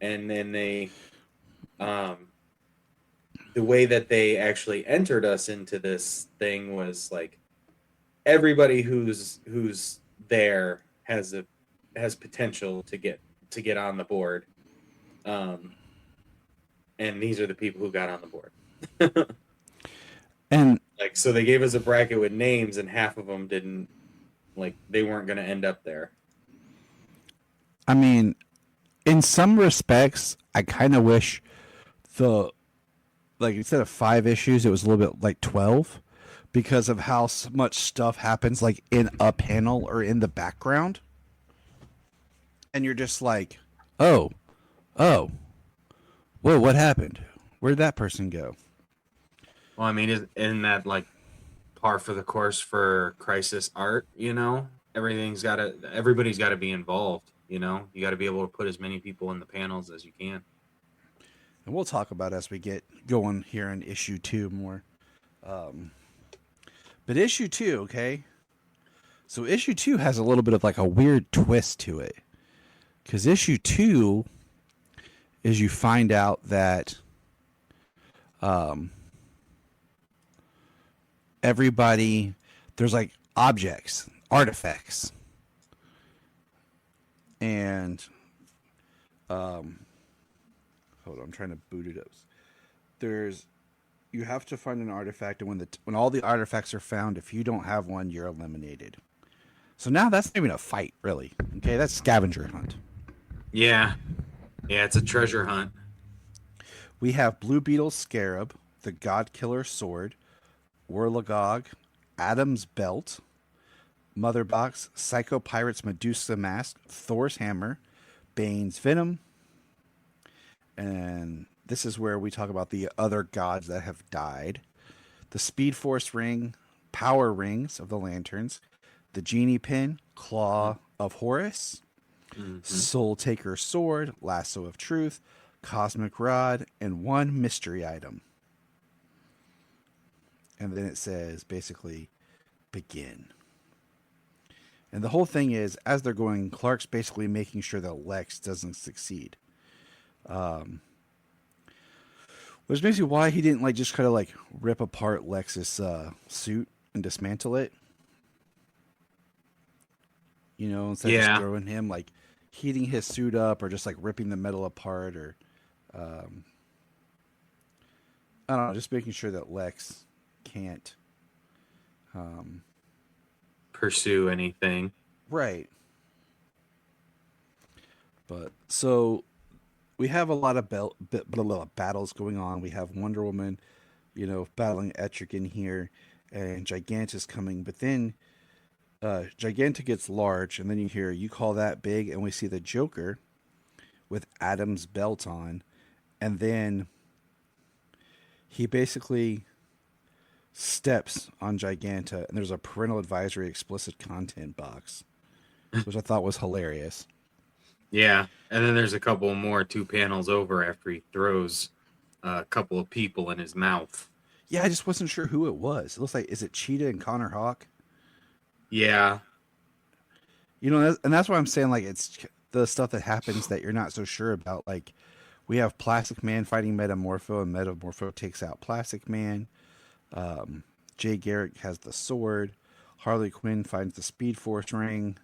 E: And then they, um, the way that they actually entered us into this thing was like everybody who's there has potential to get on the board. Um, and these are the people who got on the board.
D: And
E: Like, so they gave us a bracket with names, and half of them didn't, like, they weren't going to end up there.
D: I mean, in some respects, I kind of wish the like instead of 5 issues, it was a little bit like 12 because of how much stuff happens like in a panel or in the background. And you're just like, oh, oh, whoa, what happened? Where'd that person go?
E: Well, I mean, isn't that like par for the course for crisis art? Everybody's got to be involved. You know, you got to be able to put as many people in the panels as you can.
D: And we'll talk about as we get going here in issue 2 more. But issue 2, okay? So issue 2 has a little bit of like a weird twist to it. Because issue 2 is you find out that everybody, there's like objects, artifacts. And hold on, I'm trying to boot it up. You have to find an artifact, and when all the artifacts are found, if you don't have one, you're eliminated. So now that's not even a fight, really. Okay, that's scavenger hunt.
E: Yeah, it's a treasure hunt.
D: We have Blue Beetle's Scarab, the God Killer Sword, Warlagog, Adam's Belt, Mother Box, Psycho Pirate's Medusa Mask, Thor's Hammer, Bane's Venom, and this is where we talk about the other gods that have died. The Speed Force Ring, Power Rings of the Lanterns, the Genie Pin, Claw of Horus, Soul Taker Sword, Lasso of Truth, Cosmic Rod, and one mystery item. And then it says, basically, begin. And the whole thing is, as they're going, Clark's basically making sure that Lex doesn't succeed. Which makes me why he didn't like just kind of like rip apart Lex's suit and dismantle it. You know, instead of just throwing him, like heating his suit up or just like ripping the metal apart or I don't know, just making sure that Lex can't
E: pursue anything.
D: Right. But so we have a lot of battles going on. We have Wonder Woman, you know, battling Etrigan here, and Giganta's coming. But then Giganta gets large, and then you hear, "You call that big?" And we see the Joker with Adam's belt on, and then he basically steps on Giganta, and there's a parental advisory explicit content box, which I thought was hilarious.
E: Yeah, and then there's a couple more 2 panels over after he throws a couple of people in his mouth.
D: Yeah, I just wasn't sure who it was. It looks like, is it Cheetah and Connor Hawk?
E: Yeah.
D: You know, and that's why I'm saying, like, it's the stuff that happens that you're not so sure about. Like, we have Plastic Man fighting Metamorpho, and Metamorpho takes out Plastic Man. Jay Garrick has the sword. Harley Quinn finds the Speed Force ring.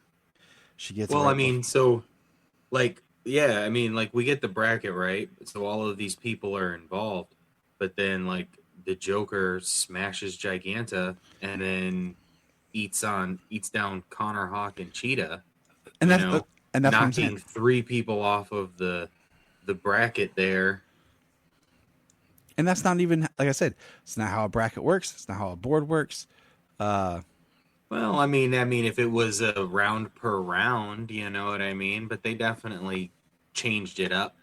D: She gets.
E: Well, I mean, so, like, yeah, I mean, like, we get the bracket, right? So all of these people are involved, but then, like, the Joker smashes Giganta and then eats down Connor Hawk and Cheetah.
D: And that's
E: knocking 3 people off of the bracket there.
D: And that's not even, like I said, it's not how a bracket works. It's not how a board works.
E: Well, I mean, if it was a round per round, you know what I mean? But they definitely changed it up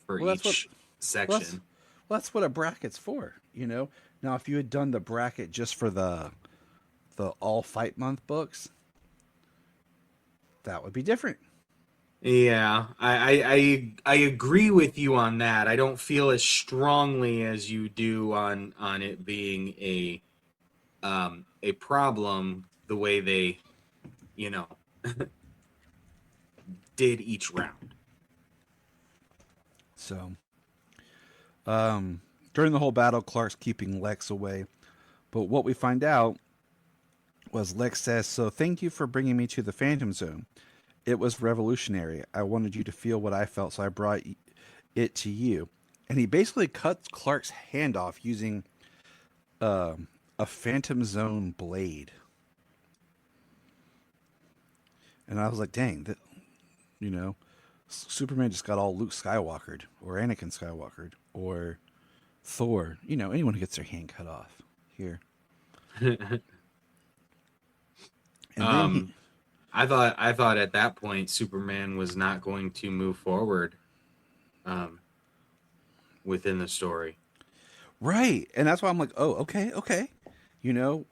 E: for each section.
D: Well, that's what a bracket's for, you know? Now, if you had done the bracket just for the All Fight Month books, that would be different.
E: Yeah, I agree with you on that. I don't feel as strongly as you do on it being a problem the way they, you know, did each round.
D: So, during the whole battle, Clark's keeping Lex away, but what we find out was Lex says, "So thank you for bringing me to the Phantom Zone. It was revolutionary. I wanted you to feel what I felt, so I brought it to you." And he basically cuts Clark's hand off using a Phantom Zone blade. And I was like, dang, that, you know, Superman just got all Luke Skywalkered or Anakin Skywalkered or Thor. You know, anyone who gets their hand cut off here. And then
E: I thought at that point Superman was not going to move forward within the story.
D: Right. And that's why I'm like, oh, okay. You know,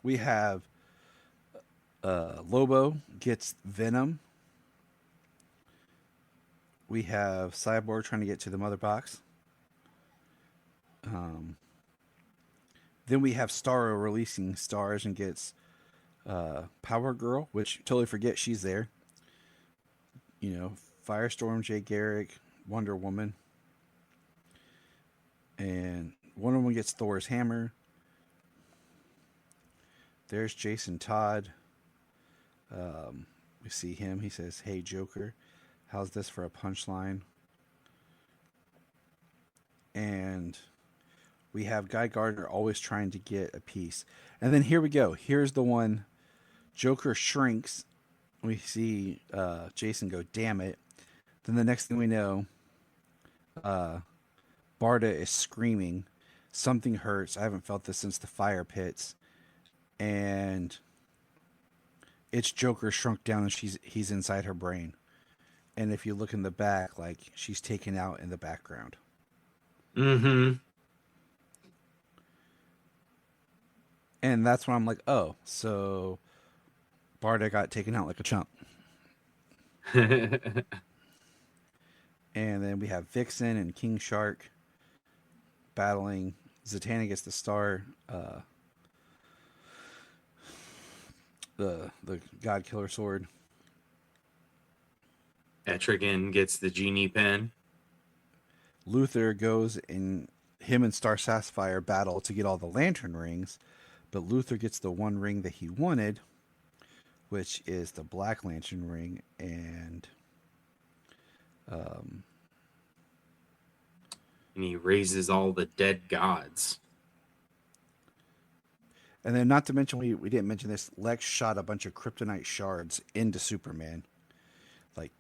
D: we have Lobo gets Venom. we have Cyborg trying to get to the mother box. Then we have Starro releasing stars and gets Power Girl, which totally forget she's there. You know, Firestorm, Jay Garrick, Wonder Woman. And Wonder Woman gets Thor's hammer. There's Jason Todd. We see him. He says, "Hey, Joker, how's this for a punchline?" And we have Guy Gardner always trying to get a piece. And then here we go. Here's the one. Joker shrinks. We see Jason go, "Damn it." Then the next thing we know, Barda is screaming. Something hurts. I haven't felt this since the fire pits. And it's Joker shrunk down and he's inside her brain. And if you look in the back, like she's taken out in the background.
E: Mm-hmm.
D: And that's when I'm like, oh, so Barda got taken out like a chump. And then we have Vixen and King Shark battling. Zatanna gets the star. The God Killer sword.
E: Etrigan gets the genie pen.
D: Luther goes and him and Star Sapphire battle to get all the lantern rings, but Luther gets the one ring that he wanted, which is the Black Lantern ring, and
E: he raises all the dead gods.
D: And then, not to mention, we didn't mention this, Lex shot a bunch of kryptonite shards into Superman. Like,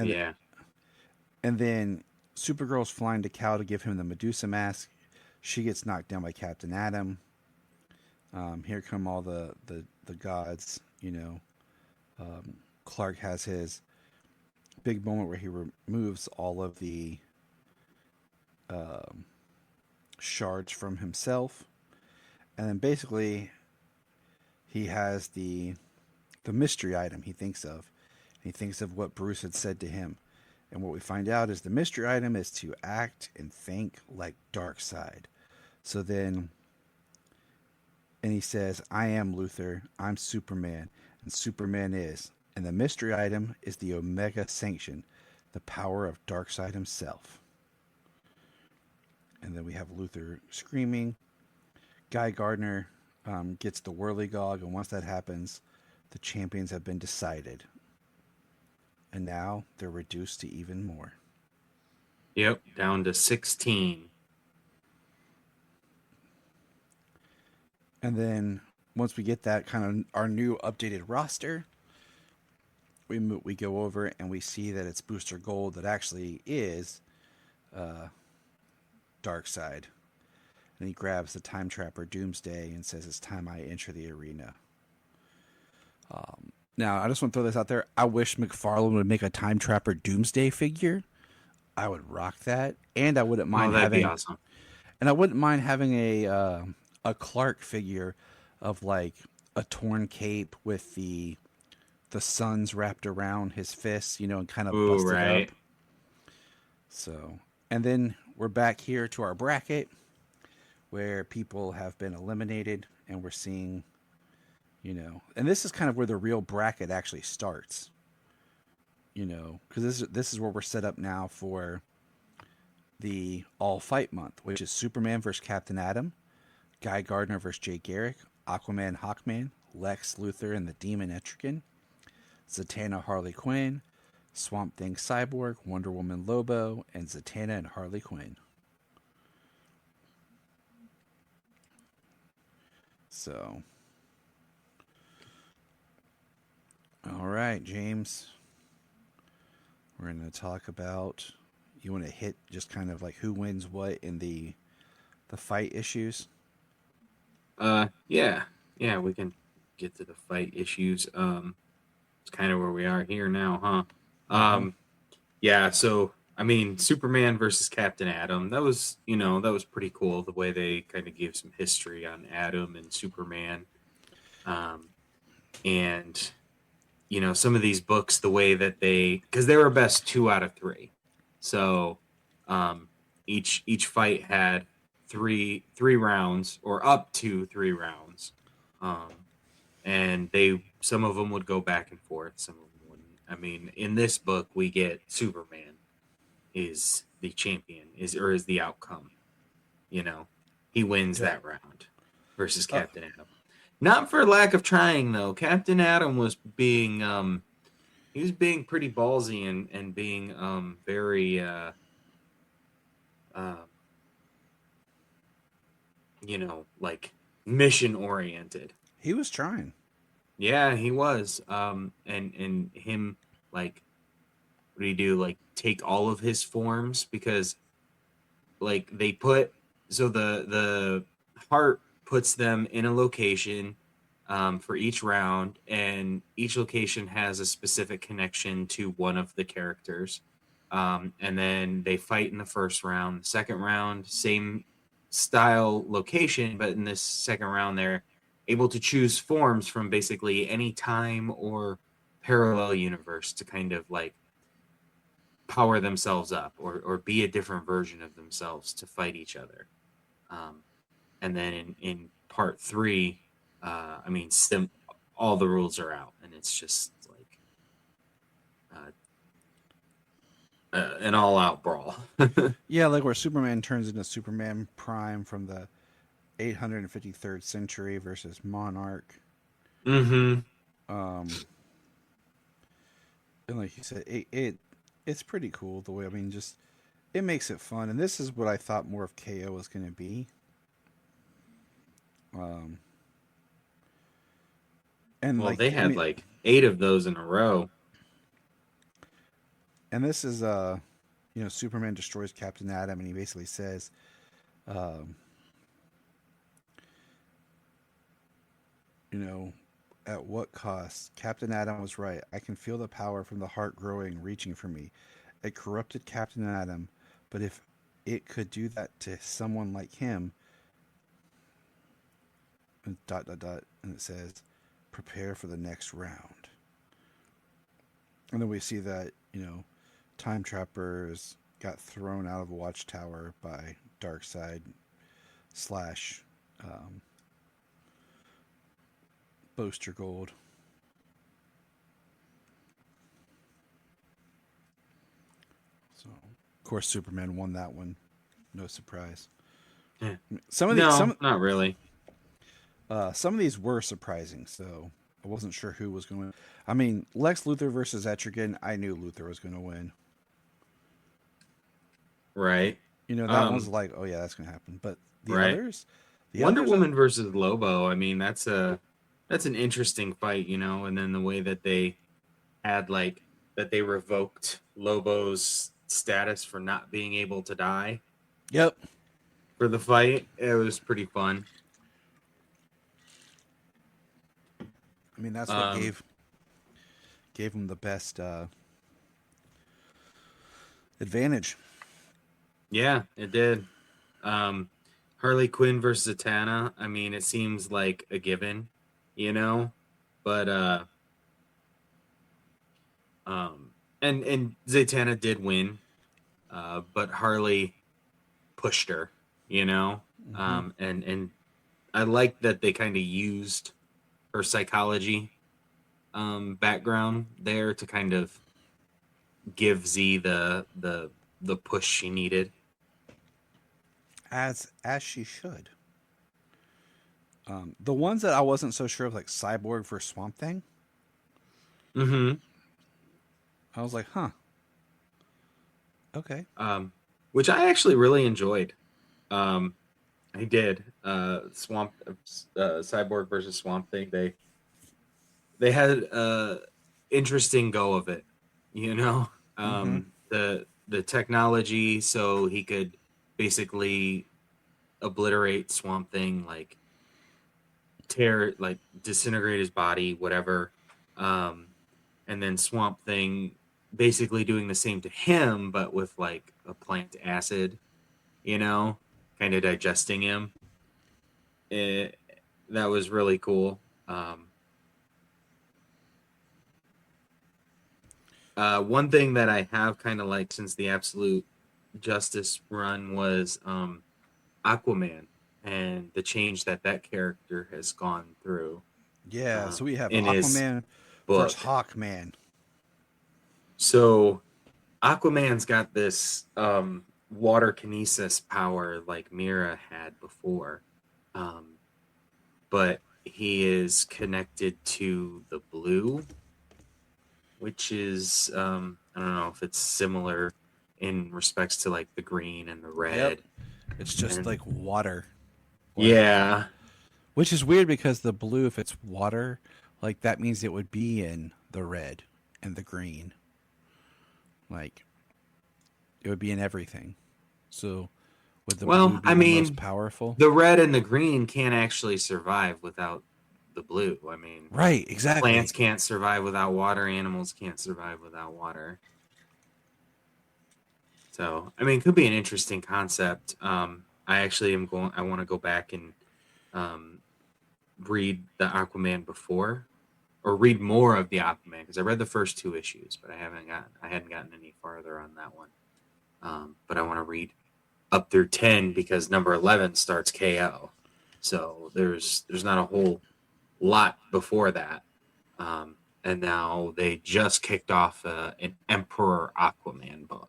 E: yeah.
D: And then Supergirl's flying to Cal to give him the Medusa mask. She gets knocked down by Captain Atom. Here come all the gods, you know. Clark has his big moment where he removes all of the shards from himself, and then basically he has the mystery item he thinks of. He thinks of what Bruce had said to him, and what we find out is the mystery item is to act and think like Darkseid. So then, and he says, "I am Luthor, I'm Superman, and Superman is," and the mystery item is the Omega Sanction, the power of Darkseid himself. And then we have Luthor screaming. Guy Gardner gets the Whirligog, and once that happens, the champions have been decided. And now they're reduced to even more.
E: Yep, down to 16.
D: And then once we get that kind of our new updated roster, we go over and we see that it's Booster Gold that actually is Darkseid. And he grabs the Time Trapper Doomsday and says, "It's time I enter the arena." Now, I just want to throw this out there. I wish McFarlane would make a Time Trapper Doomsday figure. I would rock that, and I wouldn't mind
E: that'd
D: having.
E: be awesome.
D: And I wouldn't mind having a Clark figure of like a torn cape with the suns wrapped around his fists, you know, and kind of busted up. So, and then we're back here to our bracket where people have been eliminated, and we're seeing, you know, and this is kind of where the real bracket actually starts, you know, because this is where we're set up now for the All Fight Month, which is Superman versus Captain Atom, Guy Gardner versus Jay Garrick, Aquaman Hawkman, Lex Luthor and the Demon Etrigan, Zatanna Harley Quinn, Swamp Thing Cyborg, Wonder Woman Lobo, and Zatanna and Harley Quinn. So, all right, James. We're going to talk about, you want to hit just kind of like who wins what in the fight issues?
E: Yeah, we can get to the fight issues. It's kind of where we are here now, huh? Yeah, so I mean, Superman versus Captain Atom. That was pretty cool. The way they kind of gave some history on Atom and Superman, and some of these books, the way that because they were best 2 out of 3, so um, each fight had three rounds or up to 3 rounds, um, and some of them would go back and forth, some of them wouldn't. I mean, in this book, we get Superman is the champion, is the outcome. He wins
D: Yeah.
E: that round versus Captain Atom. Not for lack of trying, though. Captain Atom was being he was being pretty ballsy and being very uh, like mission oriented.
D: He was trying.
E: Yeah, he was. And him, like, what do you do? Like, take all of his forms, because like the heart puts them in a location for each round, and each location has a specific connection to one of the characters. And then they fight in the first round. The second round, same style location, but in this second round, they're able to choose forms from basically any time or parallel universe to kind of like power themselves up, or be a different version of themselves to fight each other. Um, and then in part 3, I mean, all the rules are out, and it's just like an all-out brawl.
D: Yeah, like where Superman turns into Superman Prime from the 853rd century versus Monarch.
E: Mm-hmm.
D: And like you said, it's pretty cool the way. I mean, just it makes it fun, and this is what I thought more of KO was going to be. And
E: Well,
D: like
E: they had like 8 of those in a row.
D: And this is Superman destroys Captain Atom, and he basically says, at what cost? Captain Atom was right. I can feel the power from the heart growing, reaching for me. It corrupted Captain Atom, but if it could do that to someone like him, and dot dot dot, and it says, prepare for the next round. And then we see that time trappers got thrown out of a watchtower by Darkseid / Booster Gold. So, of course, Superman won that one. No surprise.
E: Yeah.
D: Not
E: really.
D: Some of these were surprising, so I wasn't sure who was going to win. I mean, Lex Luthor versus Etrigan, I knew Luthor was going to win.
E: Right.
D: That one's like, oh yeah, that's going to happen. But the others,
E: Wonder Woman versus Lobo. I mean, that's an interesting fight, and then the way that they had that they revoked Lobo's status for not being able to die.
D: Yep.
E: For the fight, it was pretty fun.
D: I mean, that's what gave him the best advantage.
E: Yeah, it did. Harley Quinn versus Zatanna. I mean, it seems like a given, but and Zatanna did win, but Harley pushed her,
D: Mm-hmm.
E: And I like that they kind of used her psychology background there to kind of give Z the push she needed,
D: as she should. The ones that I wasn't so sure of, like Cyborg versus Swamp Thing.
E: Mm-hmm.
D: I was like, huh. Okay.
E: Which I actually really enjoyed. I did. Cyborg versus Swamp Thing. They had interesting go of it,
D: Mm-hmm.
E: The technology, so he could basically obliterate Swamp Thing, like disintegrate his body, whatever. And then Swamp Thing basically doing the same to him, but with like a plant acid, kind of digesting him. That was really cool. One thing that I have kind of liked since the Absolute Justice run was Aquaman and the change that that character has gone through
D: Yeah, so we have
E: in his
D: Aquaman versus
E: book.
D: Hawkman.
E: So Aquaman's got this water kinesis power like Mira had before, um, but he is connected to the blue, which is I don't know if it's similar in respects to like the green and the
D: Yep.
E: red.
D: It's just
E: And
D: like water.
E: yeah,
D: Which is weird because the blue, if it's water, like that means it would be in the red and the green. Like it would be in everything. So would the blue
E: well,
D: be
E: I
D: the most
E: mean,
D: powerful?
E: the red and the green can't actually survive without the blue. I mean,
D: Right, exactly.
E: plants can't survive without water, animals can't survive without water. So, I mean, it could be an interesting concept. I actually am going. I want to go back and um, read the Aquaman before, or read more of the Aquaman because I read the first two issues, but I hadn't gotten any farther on that one. But I want to read up through 10 because number 11 starts KO. So there's not a whole lot before that. And now they just kicked off an Emperor Aquaman book.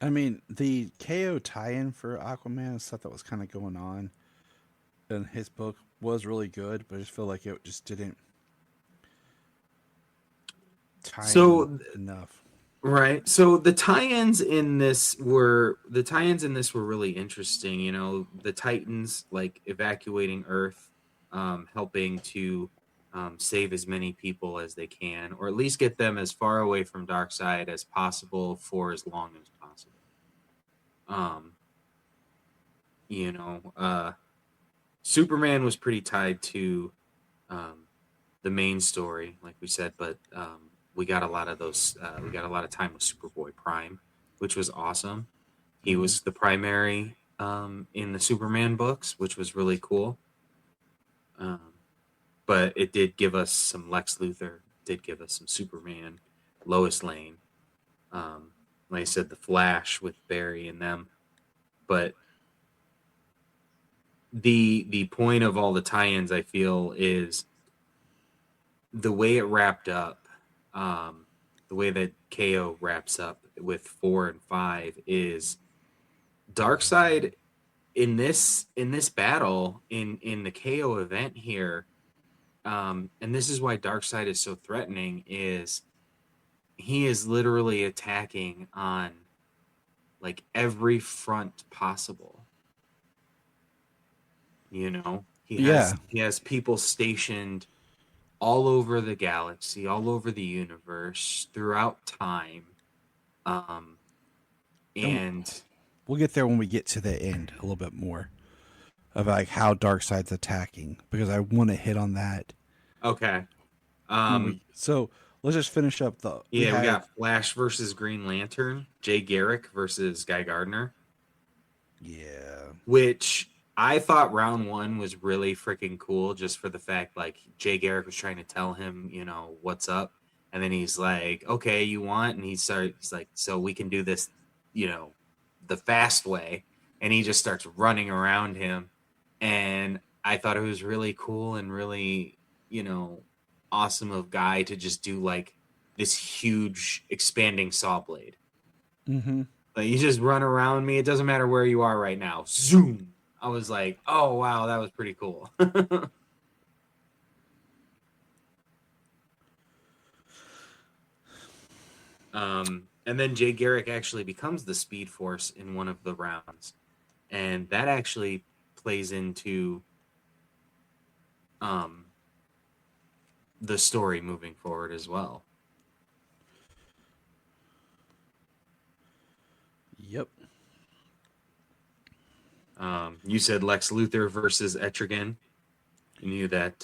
D: I mean, the KO tie-in for Aquaman and stuff that was kind of going on in his book was really good, but I just feel like it just didn't tie in
E: So
D: enough.
E: right. So the tie-ins in this were really interesting. You know, the Titans like evacuating Earth, helping to save as many people as they can, or at least get them as far away from Darkseid as possible for as long as possible. Um, you know, Superman was pretty tied to um, the main story, like we said, but we got a lot of those. We got a lot of time with Superboy Prime, which was awesome. He
D: Hmm.
E: was the primary in the Superman books, which was really cool. Um, but it did give us some Lex Luthor, did give us some Superman, Lois Lane, um, like I said, the Flash with Barry and them. But the point of all the tie-ins, I feel, is the way it wrapped up, um, the way that KO wraps up with 4 and 5 is Darkseid in this battle in the KO event here, and this is why Darkseid is so threatening. Is he is literally attacking on like every front possible. You know, he has
D: Yeah.
E: he has people stationed all over the galaxy, all over the universe, throughout time. Um,
D: And
E: and
D: we'll get there when we get to the end a little bit more of like how Darkseid's attacking because I want to hit on that
E: okay,
D: when we. So let's just finish up the. We
E: yeah, we
D: had
E: got Flash versus Green Lantern, Jay Garrick versus Guy Gardner,
D: yeah.
E: which I thought round one was really freaking cool, just for the fact like Jay Garrick was trying to tell him, what's up, and then he's like, "Okay, you want?" And he's like, "So we can do this, you know, the fast way," and he just starts running around him, and I thought it was really cool and really, awesome of Guy to just do like this huge expanding saw blade.
D: Mm-hmm.
E: Like you just run around me. It doesn't matter where you are right now. Zoom. I was like, oh wow, that was pretty cool. And then Jay Garrick actually becomes the Speed Force in one of the rounds, and that actually plays into um, the story moving forward as well.
D: Yep.
E: You said Lex Luthor versus Etrigan. You knew that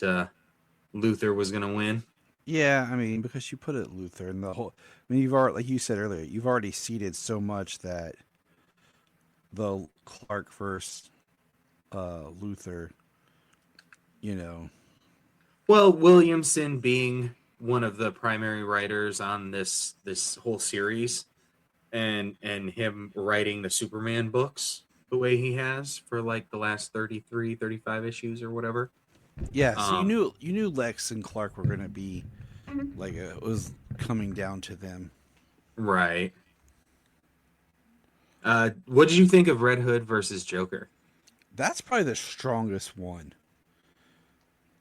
E: Luthor was going to win.
D: Yeah, I mean, because you put it Luther and the whole. I mean, you've already, like you said earlier, you've already seeded so much that the Clark versus Luther, you know,
E: Well, Williamson being one of the primary writers on this whole series, and him writing the Superman books the way he has for like the last 33, 35 issues or whatever.
D: Yeah, so
E: Um,
D: you knew Lex and Clark were gonna be like it was coming down to them.
E: right. What did you think of Red Hood versus Joker?
D: That's probably the strongest one,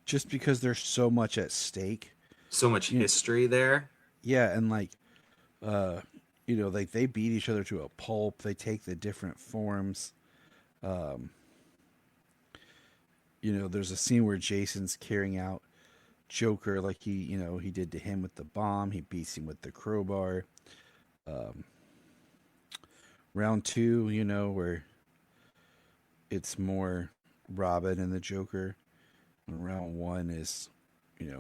D: just because there's so much at stake.
E: So much
D: You know,
E: history there.
D: yeah, and like uh, like they beat each other to a pulp. They take the different forms. Um, there's a scene where Jason's carrying out Joker like he did to him with the bomb. He beats him with the crowbar. Um, round two, where it's more Robin and the Joker. And round one is,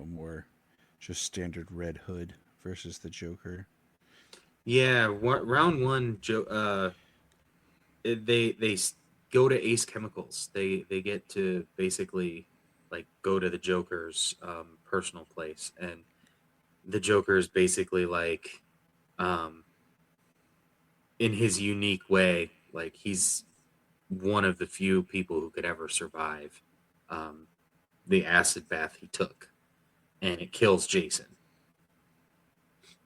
D: more just standard Red Hood versus the Joker.
E: Yeah, round one, they go to Ace Chemicals. They get to basically like go to the Joker's personal place, and the Joker is basically like, um, in his unique way, like he's one of the few people who could ever survive um, the acid bath he took, and it kills Jason.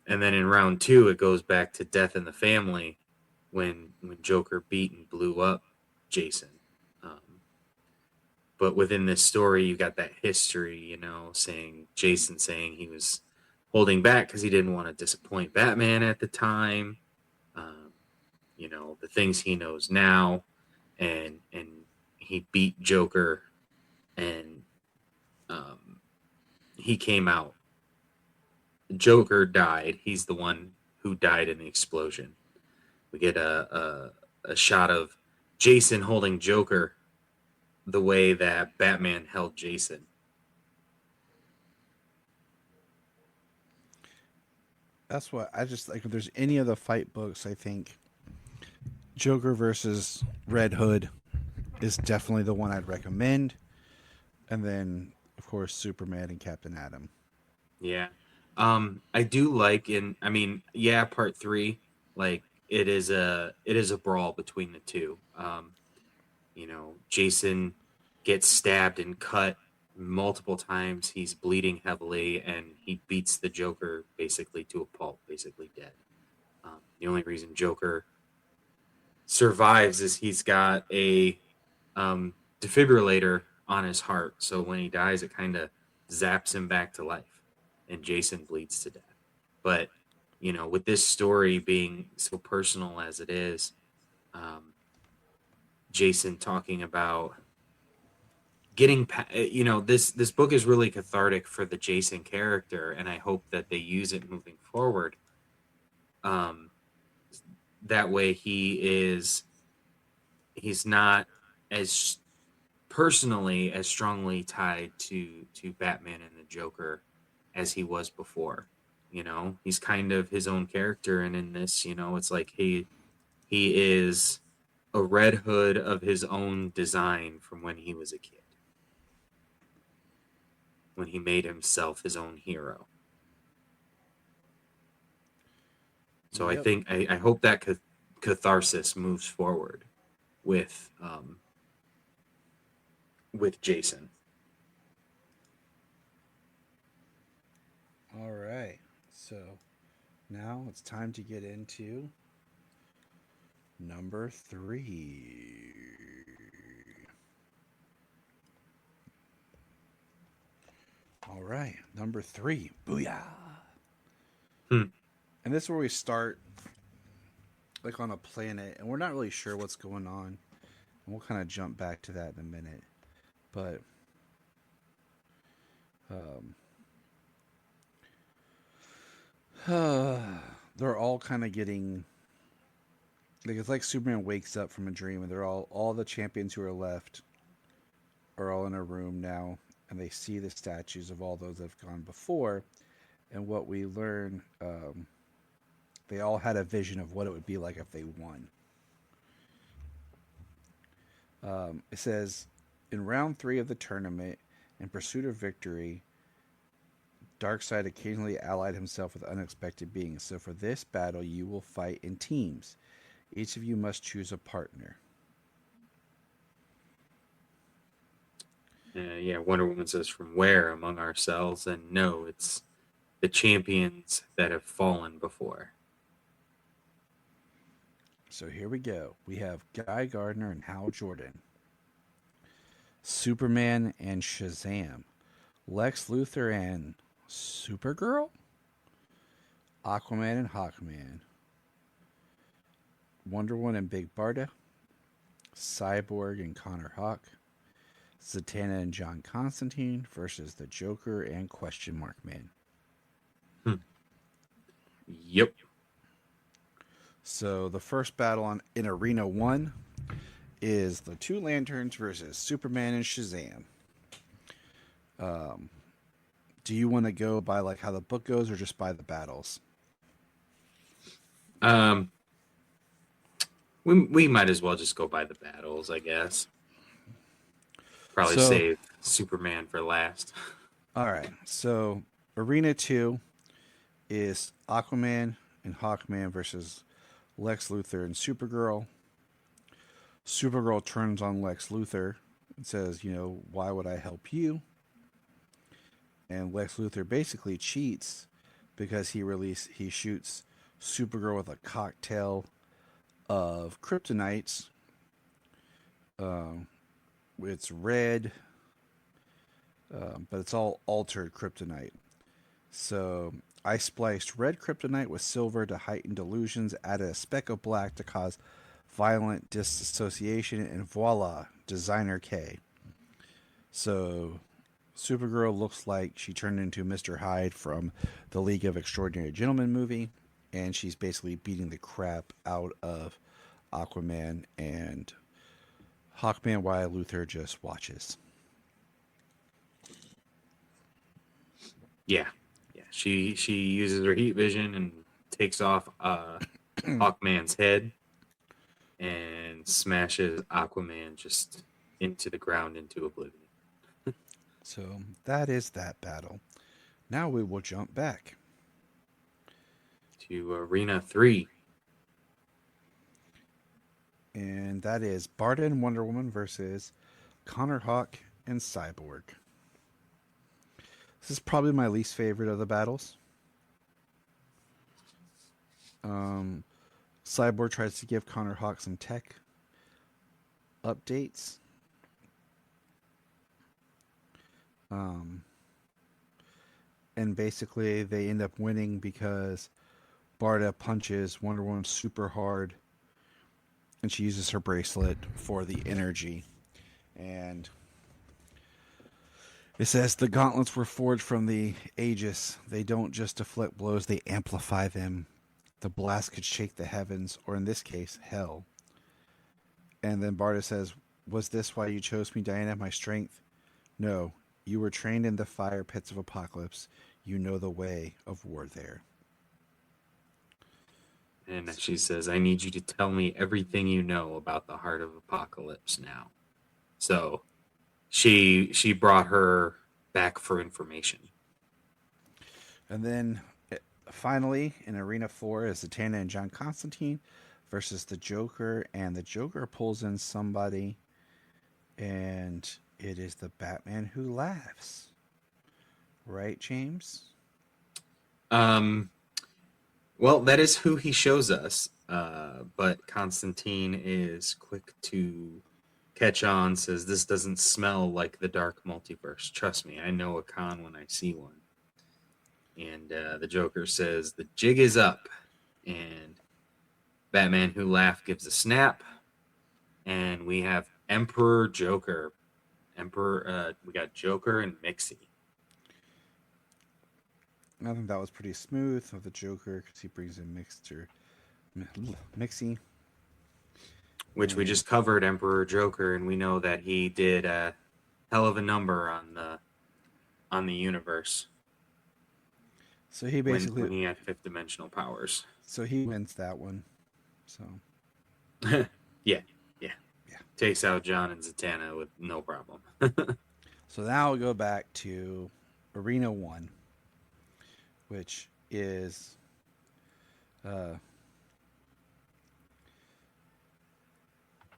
E: And then in round two, it goes back to Death in the Family when Joker beat and blew up Jason. Um, but within this story, you got that history, saying Jason saying he was holding back because he didn't want to disappoint Batman at the time. Um, the things he knows now, and he beat Joker, and um, he came out. Joker died. He's the one who died in the explosion. We get a shot of Jason holding Joker the way that Batman held Jason.
D: That's what I just like. If there's any of the fight books, I think Joker versus Red Hood is definitely the one I'd recommend. And then, of course, Superman and Captain Atom.
E: Yeah. I do like I mean, yeah, part three, like it is a brawl between the two. Jason gets stabbed and cut multiple times. He's bleeding heavily, and he beats the Joker basically to a pulp, basically dead. The only reason Joker survives is he's got a defibrillator on his heart. So when he dies, it kind of zaps him back to life, and Jason bleeds to death. But with this story being so personal as it is, um, Jason talking about this book is really cathartic for the Jason character, and I hope that they use it moving forward. Um, that way, he's not as personally as strongly tied to Batman and the Joker as he was before. He's kind of his own character, and in this, it's like he is a Red Hood of his own design from when he was a kid, when he made himself his own hero. So I
D: Yep.
E: think I hope that catharsis moves forward with Jason.
D: All right. So now it's time to get into number 3. All right. Number 3. Booyah.
E: Hmm.
D: And this is where we start like on a planet, and we're not really sure what's going on. And we'll kind of jump back to that in a minute. But they're all kind of getting like it's like Superman wakes up from a dream, and they're all the champions who are left are all in a room now, and they see the statues of all those that have gone before. And what we learn, they all had a vision of what it would be like if they won. It says, in round 3 of the tournament, in pursuit of victory, Darkseid occasionally allied himself with unexpected beings, so for this battle you will fight in teams. Each of you must choose a partner.
E: Yeah, Wonder Woman says, from where among ourselves? And no, it's the champions that have fallen before.
D: So here we go. We have Guy Gardner and Hal Jordan. Superman and Shazam. Lex Luthor and Supergirl. Aquaman and Hawkman. Wonder Woman and Big Barda. Cyborg and Connor Hawk. Zatanna and John Constantine versus the Joker and Question Mark Man.
E: Yep.
D: So the first battle in Arena 1 is the Two Lanterns versus Superman and Shazam. Do you want to go by like how the book goes or just by the battles?
E: We might as well just go by the battles, I guess. Probably save Superman for last.
D: All right. So Arena 2 is Aquaman and Hawkman versus Lex Luthor and Supergirl. Supergirl turns on Lex Luthor and says, why would I help you? And Lex Luthor basically cheats because he shoots Supergirl with a cocktail of kryptonites. It's red, but it's all altered kryptonite. So I spliced red kryptonite with silver to heighten delusions, added a speck of black to cause violent dissociation, and voila, Designer K. So Supergirl looks like she turned into Mr. Hyde from the League of Extraordinary Gentlemen movie, and she's basically beating the crap out of Aquaman and Hawkman while Luthor just watches.
E: Yeah. She uses her heat vision and takes off Hawkman's head and smashes Aquaman just into the ground, into oblivion.
D: So that is that battle. Now we will jump back
E: to Arena 3.
D: And that is Barda and Wonder Woman versus Connor Hawk and Cyborg. This is probably my least favorite of the battles. Cyborg tries to give Connor Hawk some tech updates. And basically they end up winning because Barda punches Wonder Woman super hard and she uses her bracelet for the energy. And it says the gauntlets were forged from the Aegis. They don't just deflect blows, they amplify them. The blast could shake the heavens, or in this case, hell. And then Barda says, was this why you chose me, Diana, my strength? No, you were trained in the fire pits of Apocalypse. You know the way of war there.
E: And she says, I need you to tell me everything you know about the heart of Apocalypse now. So she brought her back for information.
D: And then finally in Arena 4 is Zatanna and John Constantine versus the Joker. And the Joker pulls in somebody, and it is the Batman Who Laughs. Right, James?
E: Well, that is who he shows us. But Constantine is quick to catch on, says, this doesn't smell like the dark multiverse. Trust me, I know a con when I see one. And the Joker says, the jig is up. And Batman Who Laughed gives a snap. And we have Emperor Joker. We got Joker and Mixie.
D: I think that was pretty smooth of the Joker because he brings in Mixie.
E: Which we just covered Emperor Joker, and we know that he did a hell of a number on the universe.
D: So he basically
E: when he had fifth dimensional powers.
D: So he wins that one. So
E: yeah. Takes out John and Zatanna with no problem.
D: So now we'll go back to Arena 1. which is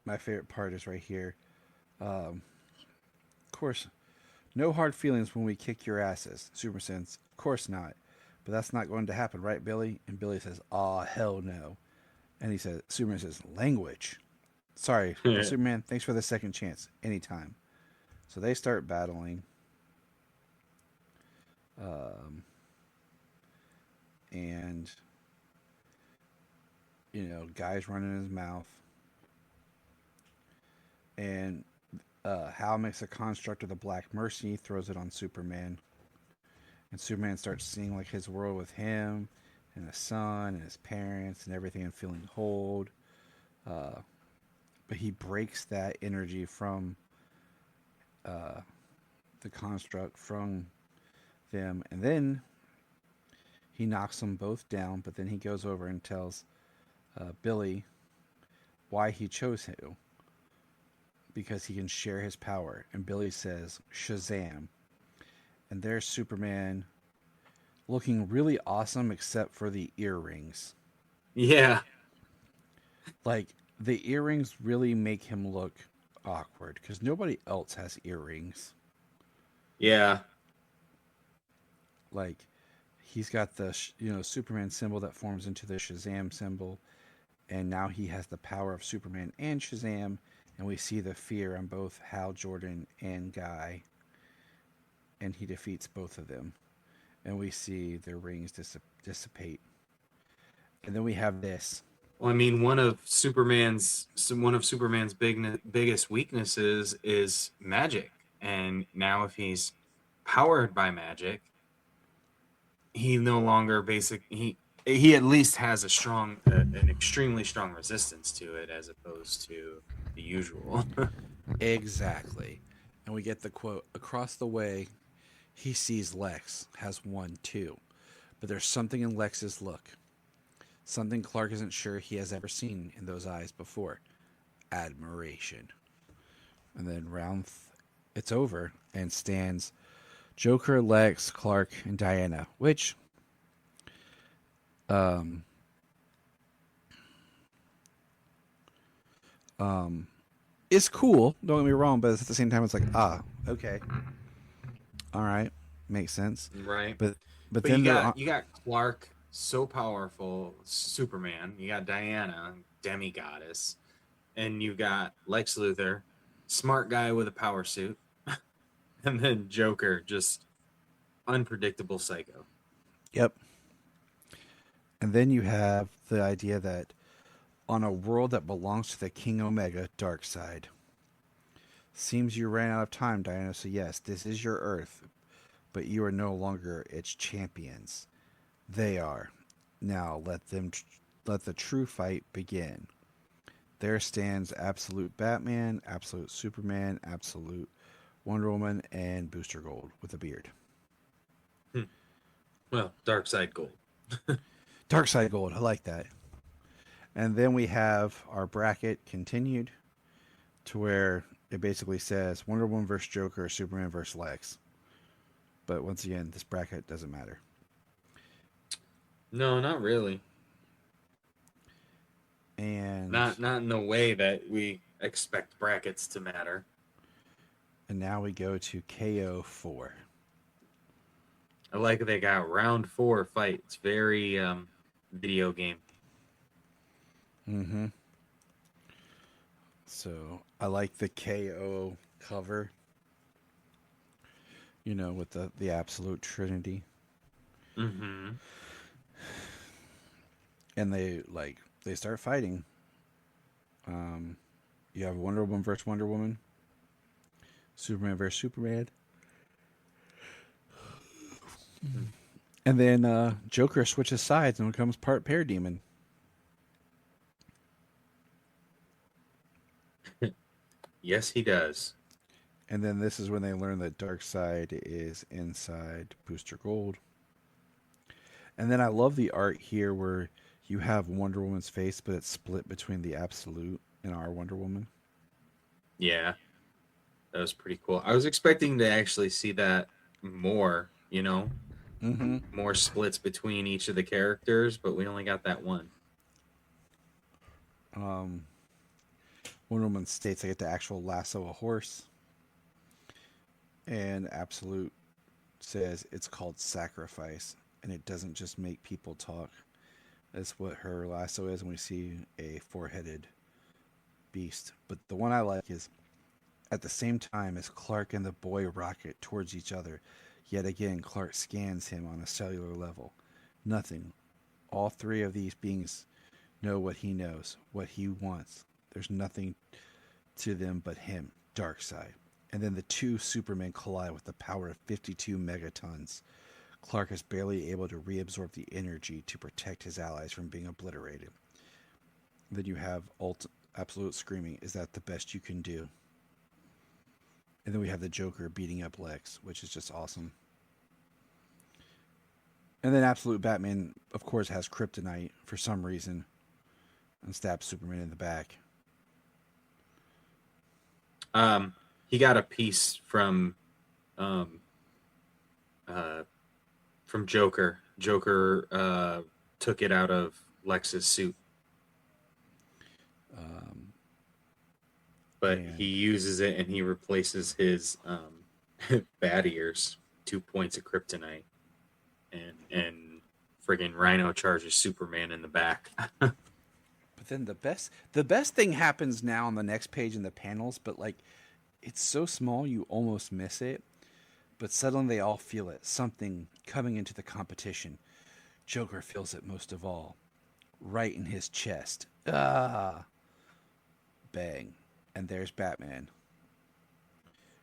D: my favorite part is right here. Of course, no hard feelings when we kick your asses. Superman says, of course not. But that's not going to happen, right, Billy? And Billy says, aw, hell no. And he says, Superman says, language. Sorry, but Superman, thanks for the second chance. Anytime. So they start battling. And, guys running his mouth. And Hal makes a construct of the Black Mercy, throws it on Superman. And Superman starts seeing like his world with him and his son and his parents and everything and feeling whole. But he breaks that energy from the construct from them. And then he knocks them both down. But then he goes over and tells Billy why he chose him. Because he can share his power. And Billy says, Shazam. And there's Superman looking really awesome except for the earrings.
E: Yeah.
D: Like, the earrings really make him look awkward because nobody else has earrings.
E: Yeah.
D: Like, he's got the, Superman symbol that forms into the Shazam symbol. And now he has the power of Superman and Shazam. And we see the fear on both Hal Jordan and Guy. And he defeats both of them. And we see their rings dissipate. And then we have this.
E: Well, I mean, one of Superman's biggest weaknesses is magic. And now if he's powered by magic, he no longer he at least has an extremely strong resistance to it as opposed to the usual.
D: Exactly. And we get the quote, across the way, he sees Lex has won too. But there's something in Lex's look. Something Clark isn't sure he has ever seen in those eyes before. Admiration. And then it's over and stands Joker, Lex, Clark, and Diana, which is cool. Don't get me wrong, but at the same time, it's like, okay, all right, makes sense,
E: Right?
D: But then
E: you got Clark, so powerful, Superman. You got Diana, demigoddess, and you got Lex Luthor, smart guy with a power suit, and then Joker, just unpredictable psycho.
D: Yep. And then you have the idea that on a world that belongs to the King Omega, Darkseid. Seems you ran out of time, Diana, so yes, this is your Earth, but you are no longer its champions. They are. Now let the true fight begin. There stands absolute Batman, absolute Superman, absolute Wonder Woman, and Booster Gold with a beard.
E: Well, Darkseid Gold.
D: Darkseid Gold, I like that. And then we have our bracket continued to where it basically says Wonder Woman versus Joker, Superman versus Lex. But once again, this bracket doesn't matter.
E: No, not really.
D: And
E: not in the way that we expect brackets to matter.
D: And now we go to KO 4.
E: I like they got round 4 fight. It's very video game.
D: Mm-hmm. So I like the KO cover. With the absolute trinity.
E: Mm-hmm.
D: And they start fighting. You have Wonder Woman versus Wonder Woman. Superman versus Superman. Mm-hmm. And then Joker switches sides and becomes part parademon.
E: Yes, he does.
D: And then this is when they learn that Darkseid is inside Booster Gold. And then I love the art here where you have Wonder Woman's face, but it's split between the Absolute and our Wonder Woman.
E: Yeah, that was pretty cool. I was expecting to actually see that more,
D: Mm-hmm.
E: more splits between each of the characters, but we only got that one.
D: Wonder Woman states I get to actual lasso a horse, and Absolute says it's called sacrifice, and it doesn't just make people talk. That's what her lasso is, and we see a four-headed beast. But the one I like is at the same time as Clark and the boy rocket towards each other. Yet again, Clark scans him on a cellular level. Nothing. All three of these beings know what he knows, what he wants. There's nothing to them but him, Darkseid. And then the two Supermen collide with the power of 52 megatons. Clark is barely able to reabsorb the energy to protect his allies from being obliterated. Then you have Absolute screaming, "Is that the best you can do?" And then we have the Joker beating up Lex, which is just awesome. And then Absolute Batman, of course, has kryptonite for some reason and stabs Superman in the back.
E: He got a piece from Joker. Joker took it out of Lex's suit. But he uses it and he replaces his bat ears, 2 points of kryptonite, and friggin' Rhino charges Superman in the back.
D: But then the best thing happens now on the next page in the panels, but like it's so small you almost miss it. But suddenly they all feel it, something coming into the competition. Joker feels it most of all, right in his chest. Ah, bang. And there's Batman.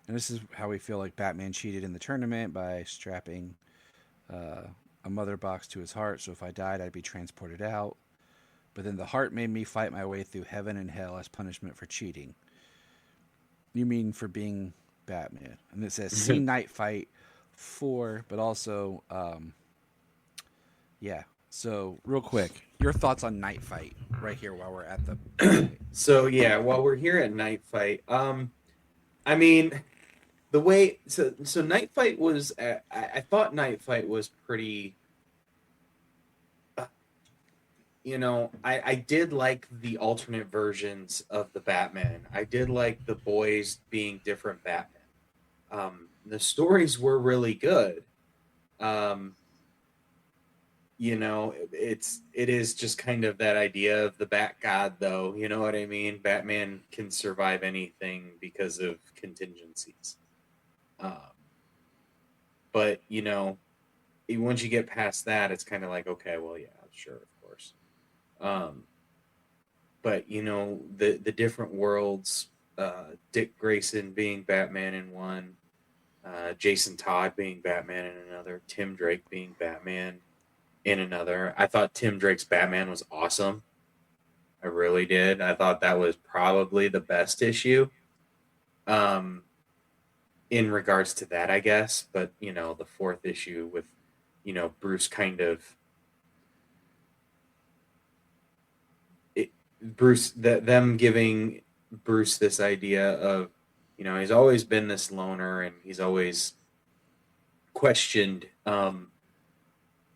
D: And this is how we feel like Batman cheated in the tournament by strapping a mother box to his heart. So if I died, I'd be transported out. But then the heart made me fight my way through heaven and hell as punishment for cheating. You mean for being Batman? And it says, see Night Fight 4, but also, yeah. So real quick, your thoughts on Night Fight right here while we're at the...
E: So yeah, while we're here at Night Fight, I mean, the way so Night Fight was, I thought Night Fight was pretty. I did like the alternate versions of the Batman. I did like the boys being different Batman. The stories were really good. It is just kind of that idea of the Bat God, though. You know what I mean? Batman can survive anything because of contingencies. But once you get past that, it's kind of like, okay, well, yeah, sure, of course. But the different worlds, Dick Grayson being Batman in one, Jason Todd being Batman in another, Tim Drake being Batman in another. I thought Tim Drake's Batman was awesome. I really did. I thought that was probably the best issue. In regards to that, I guess. But the fourth issue with Bruce kind of them giving Bruce this idea of he's always been this loner and he's always questioned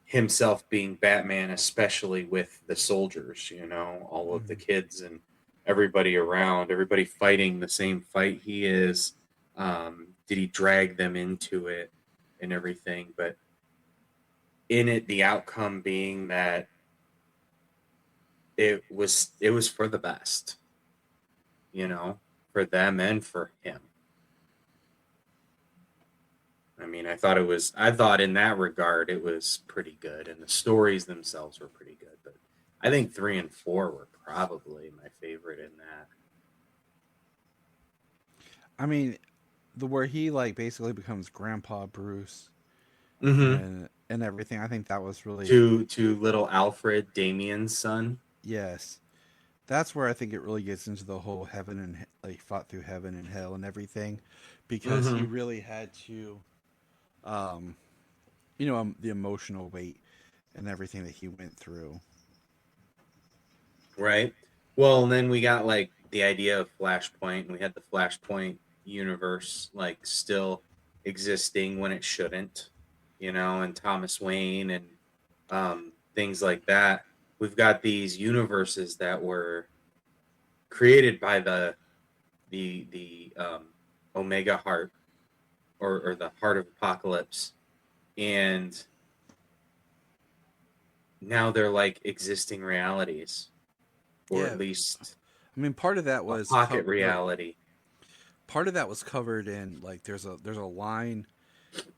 E: himself being Batman, especially with the soldiers, all of the kids and everybody around, everybody fighting the same fight he is. Did he drag them into it and everything? But in it, the outcome being that it was for the best, for them and for him. I mean, I thought in that regard, it was pretty good. And the stories themselves were pretty good. But I think 3 and 4 were probably my favorite in that.
D: I mean, where he basically becomes Grandpa Bruce and everything. I think that was really...
E: To little Alfred, Damien's son.
D: Yes. That's where I think it really gets into the whole heaven and he fought through heaven and hell and everything, because he really had to... the emotional weight and everything that he went through.
E: Right. Well, and then we got the idea of Flashpoint, and we had the Flashpoint universe still existing when it shouldn't. and Thomas Wayne and things like that. We've got these universes that were created by the Omega Heart or the Heart of Apocalypse, and now they're like existing realities, or
D: Yeah.
E: at least
D: I mean, part of that
E: a
D: was
E: pocket reality.
D: part of that was covered in like there's a line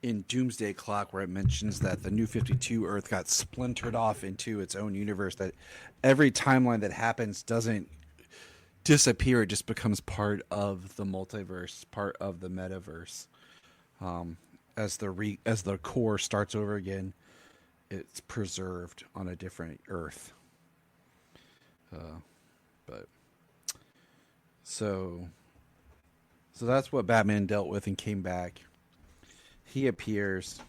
D: in Doomsday Clock where it mentions that the New 52 Earth got splintered off into its own universe, that every timeline that happens doesn't disappear, it just becomes part of the multiverse, part of the metaverse. As the core starts over again, it's preserved on a different Earth. But so that's what Batman dealt with and came back. He appears.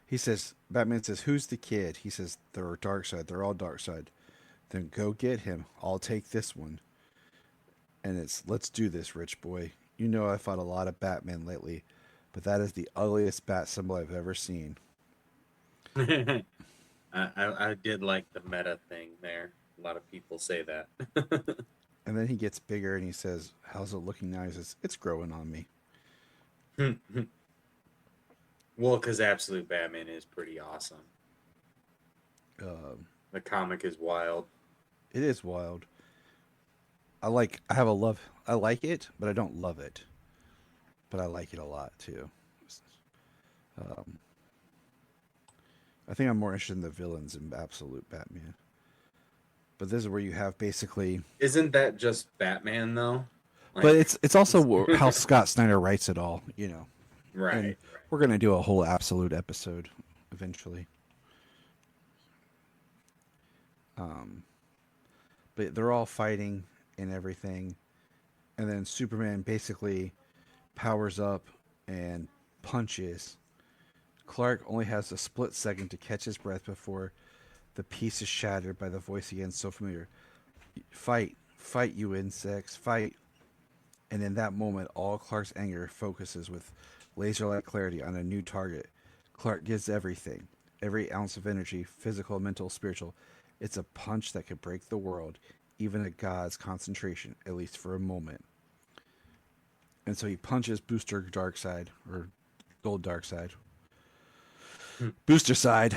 D: He says, Batman says, "Who's the kid?" He says, "They're Darkseid. They're all Darkseid." "Then go get him. I'll take this one." And it's, "Let's do this, rich boy. You know I fought a lot of Batman lately, but that is the ugliest bat symbol I've ever seen."
E: I did like the meta thing there. A lot of people say that.
D: And then he gets bigger and he says, "How's it looking now?" He says, "It's growing on me."
E: Well, because Absolute Batman is pretty awesome.
D: Um,
E: The comic is wild.
D: it is wild. I like it, but I don't love it. But I like it a lot too. Um, I think I'm more interested in the villains in Absolute Batman. But this is where you have basically.
E: Isn't that just Batman though?
D: But it's also how Scott Snyder writes it all, you know.
E: Right.
D: And we're gonna do a whole Absolute episode eventually. But they're all fighting and everything, and then Superman basically powers up and punches. Clark only has a split second to catch his breath before the piece is shattered by the voice again so familiar. "Fight, fight, you insects, fight." And in that moment, all Clark's anger focuses with laser-like clarity on a new target. Clark gives everything, every ounce of energy, physical, mental, spiritual. It's a punch that could break the world, even a god's concentration, at least for a moment. And so he punches Booster Darkseid, or Gold Darkseid. Booster Side.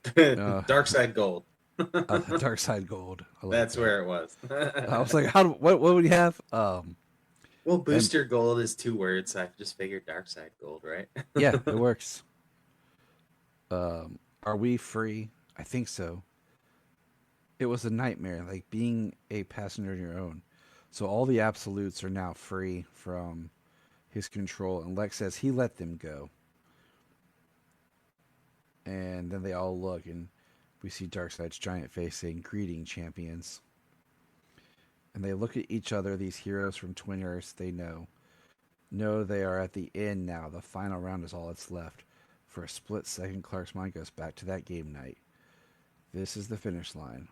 E: Darkseid Gold.
D: Darkseid Gold.
E: That's where it was.
D: I was like, what would he have?
E: Well, Booster Gold is 2 words, so I just figured Darkseid Gold, right?
D: Yeah, it works. Are we free? I think so. It was a nightmare, like being a passenger on your own. So all the absolutes are now free from his control, and Lex says he let them go. And then they all look, and we see Darkseid's giant face saying, "Greeting, champions." And they look at each other, these heroes from Twin Earths they know. No, they are at the end now. The final round is all that's left. For a split second, Clark's mind goes back to that game night. This is the finish line.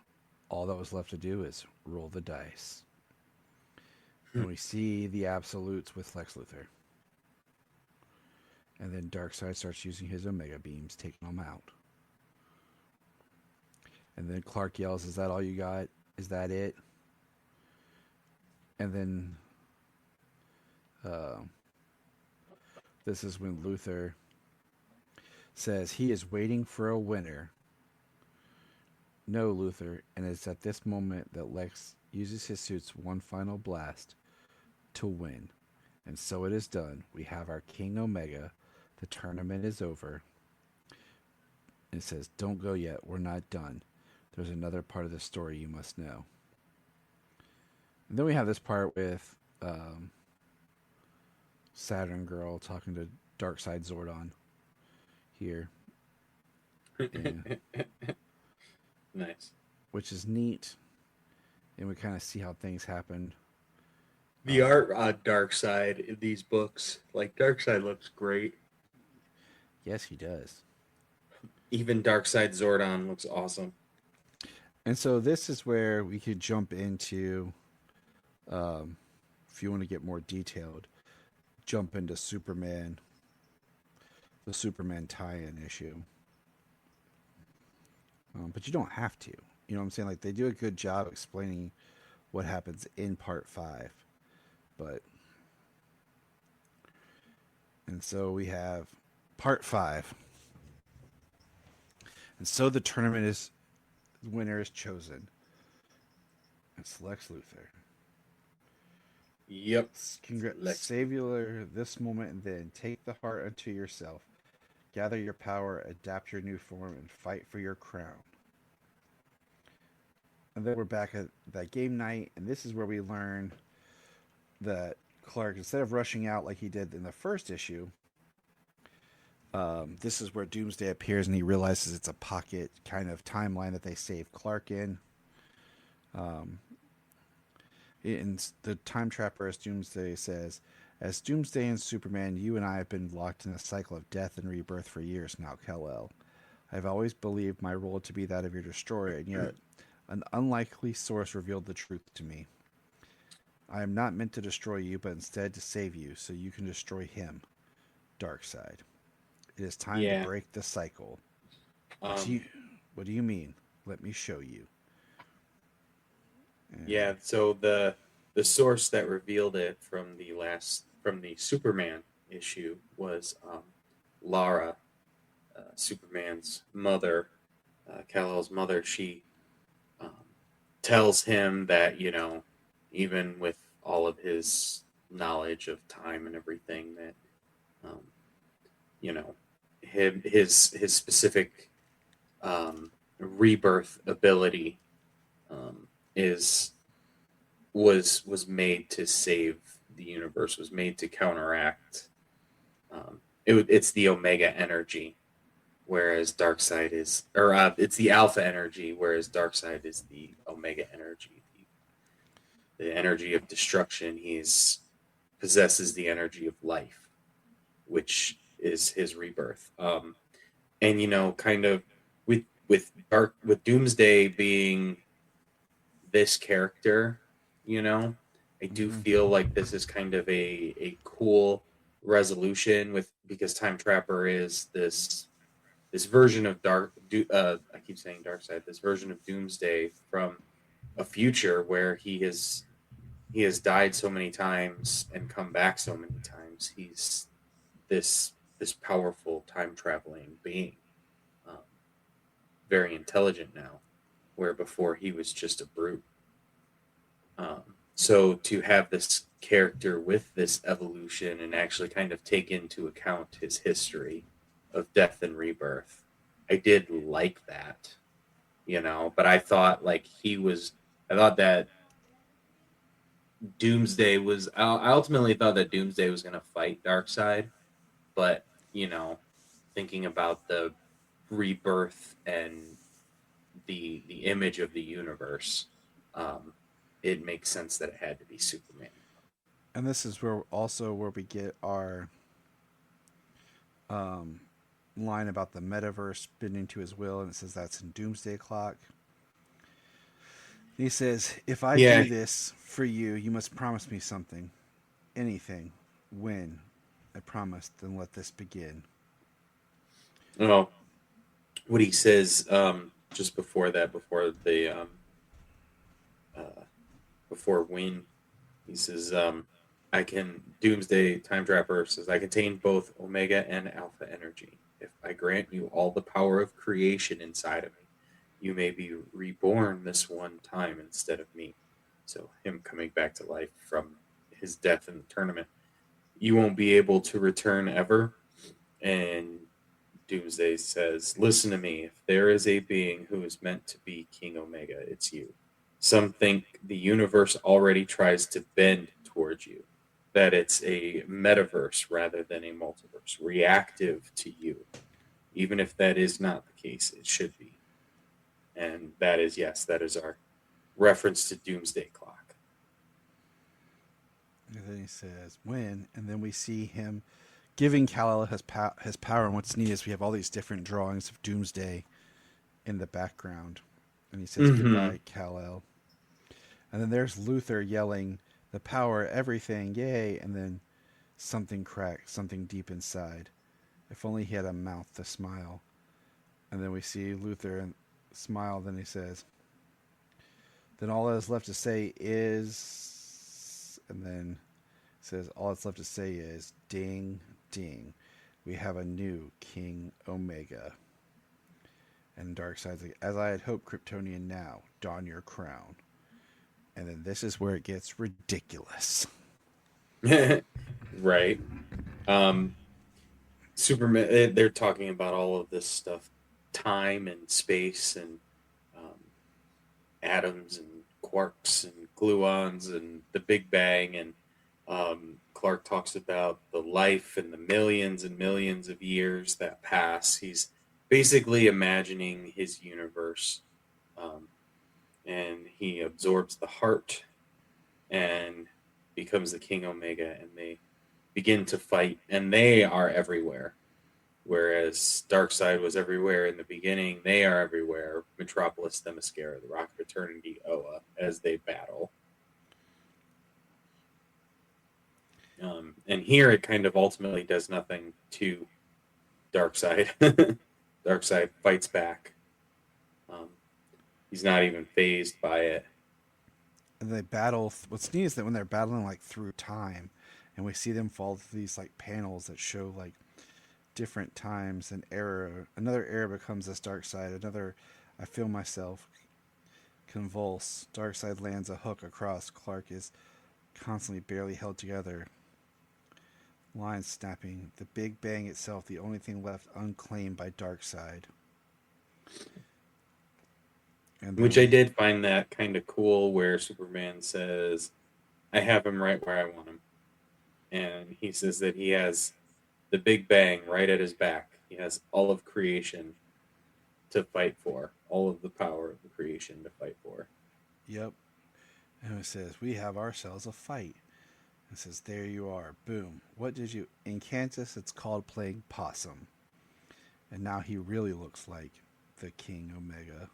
D: All that was left to do is roll the dice. And we see the absolutes with Lex Luthor. And then Darkseid starts using his Omega beams, taking them out. And then Clark yells, "Is that all you got? Is that it?" And then this is when Luthor says he is waiting for a winner. No, Luthor. And it's at this moment that Lex uses his suit's one final blast to win. And so it is done. We have our King Omega. The tournament is over. And it says, "Don't go yet. We're not done. There's another part of the story you must know." And then we have this part with Saturn Girl talking to Darkseid Zordon here. And,
E: Nice.
D: which is neat. And we kind of see how things happen.
E: The art on Darkseid in these books, like Darkseid looks great.
D: Yes, he does.
E: Even Darkseid Zordon looks awesome.
D: And so this is where we could jump into, if you want to get more detailed, jump into Superman, the Superman tie-in issue. But you don't have to. You know what I'm saying? Like, they do a good job explaining what happens in part 5. But, and so we have part 5. And so the winner is chosen. It's Lex Luthor.
E: Yep.
D: Savor this moment and then take the heart unto yourself. Gather your power, adapt your new form, and fight for your crown. And then we're back at that game night, and this is where we learn that Clark, instead of rushing out like he did in the first issue, this is where Doomsday appears, and he realizes it's a pocket kind of timeline that they saved Clark in. In the Time Trapper, as Doomsday says, as Doomsday and Superman, you and I have been locked in a cycle of death and rebirth for years now, Kal-El. I've always believed my role to be that of your destroyer, and yet an unlikely source revealed the truth to me. I am not meant to destroy you, but instead to save you, so you can destroy him, Darkseid. It is time to break the cycle. What do you mean? Let me show you.
E: Yeah, so the source that revealed it from the Superman issue was Lara, Superman's mother, Kal-El's mother. She tells him that, you know, even with all of his knowledge of time and everything, that you know, his specific rebirth ability was made to save the universe, was made to counteract. It's the Omega energy, whereas Darkseid is, or it's the Alpha energy, whereas Darkseid is the Omega energy, the energy of destruction. He's possesses the energy of life, which is his rebirth. And you know, kind of with Doomsday being this character, you know, I do feel like this is kind of a cool resolution because Time Trapper is this version of I keep saying Darkseid, this version of Doomsday from a future where he has died so many times and come back so many times. He's this powerful time traveling being, very intelligent now, where before he was just a brute. So to have this character with this evolution and actually kind of take into account his history of death and rebirth, I did like that, you know. But I thought I thought that Doomsday was. I ultimately thought that Doomsday was going to fight Darkseid, but you know, thinking about the rebirth and the image of the universe, it makes sense that it had to be Superman.
D: And this is where we get our line about the metaverse bending to his will, and it says that's in Doomsday Clock. He says, if I do this for you, you must promise me something. Anything. When. I promise, then let this begin.
E: Well, what he says just before that, before when, he says, Doomsday Time Trapper says, I contain both Omega and Alpha energy. If I grant you all the power of creation inside of me, you may be reborn this one time instead of me. So him coming back to life from his death in the tournament. You won't be able to return ever. And Doomsday says, listen to me. If there is a being who is meant to be King Omega, it's you. Some think the universe already tries to bend towards you, that it's a metaverse rather than a multiverse, reactive to you. Even if that is not the case, it should be. And that is our reference to Doomsday Clock.
D: And then he says, when, and then we see him giving Kal-El his power, and what's neat is we have all these different drawings of Doomsday in the background. And he says, goodbye, Kal-El. And then there's Luthor yelling, the power, everything, yay, and then something cracks, something deep inside. If only he had a mouth to smile. And then we see Luther and smile. Then he says, then all that is left to say is, and then says, all that's left to say is, ding, ding. We have a new King Omega. And Darkseid's like, as I had hoped, Kryptonian, now don your crown. And then this is where it gets ridiculous.
E: Right. Superman, they're talking about all of this stuff, time and space and atoms and quarks and gluons and the Big Bang. And Clark talks about the life and the millions and millions of years that pass. He's basically imagining his universe. And he absorbs the heart and becomes the King Omega, and they begin to fight, and they are everywhere. Whereas Darkseid was everywhere in the beginning, they are everywhere. Metropolis, Themyscira, the Rock of Eternity, Oa, as they battle. And here it kind of ultimately does nothing to Darkseid. Darkseid fights back. He's not even fazed by it.
D: And they battle. What's neat is that when they're battling like through time, and we see them fall through these like panels that show like different times and era. Another era becomes this Darkseid. Another, I feel myself convulse. Darkseid lands a hook across. Clark is constantly barely held together. Lines snapping. The Big Bang itself, the only thing left unclaimed by Darkseid.
E: Which I did find that kind of cool, where Superman says, I have him right where I want him. And he says that he has the Big Bang right at his back. He has all of creation to fight for, all of the power of the creation to fight for.
D: Yep. And it says, we have ourselves a fight. It says, there you are. Boom. What did you... In Kansas, it's called playing possum. And now he really looks like the King Omega.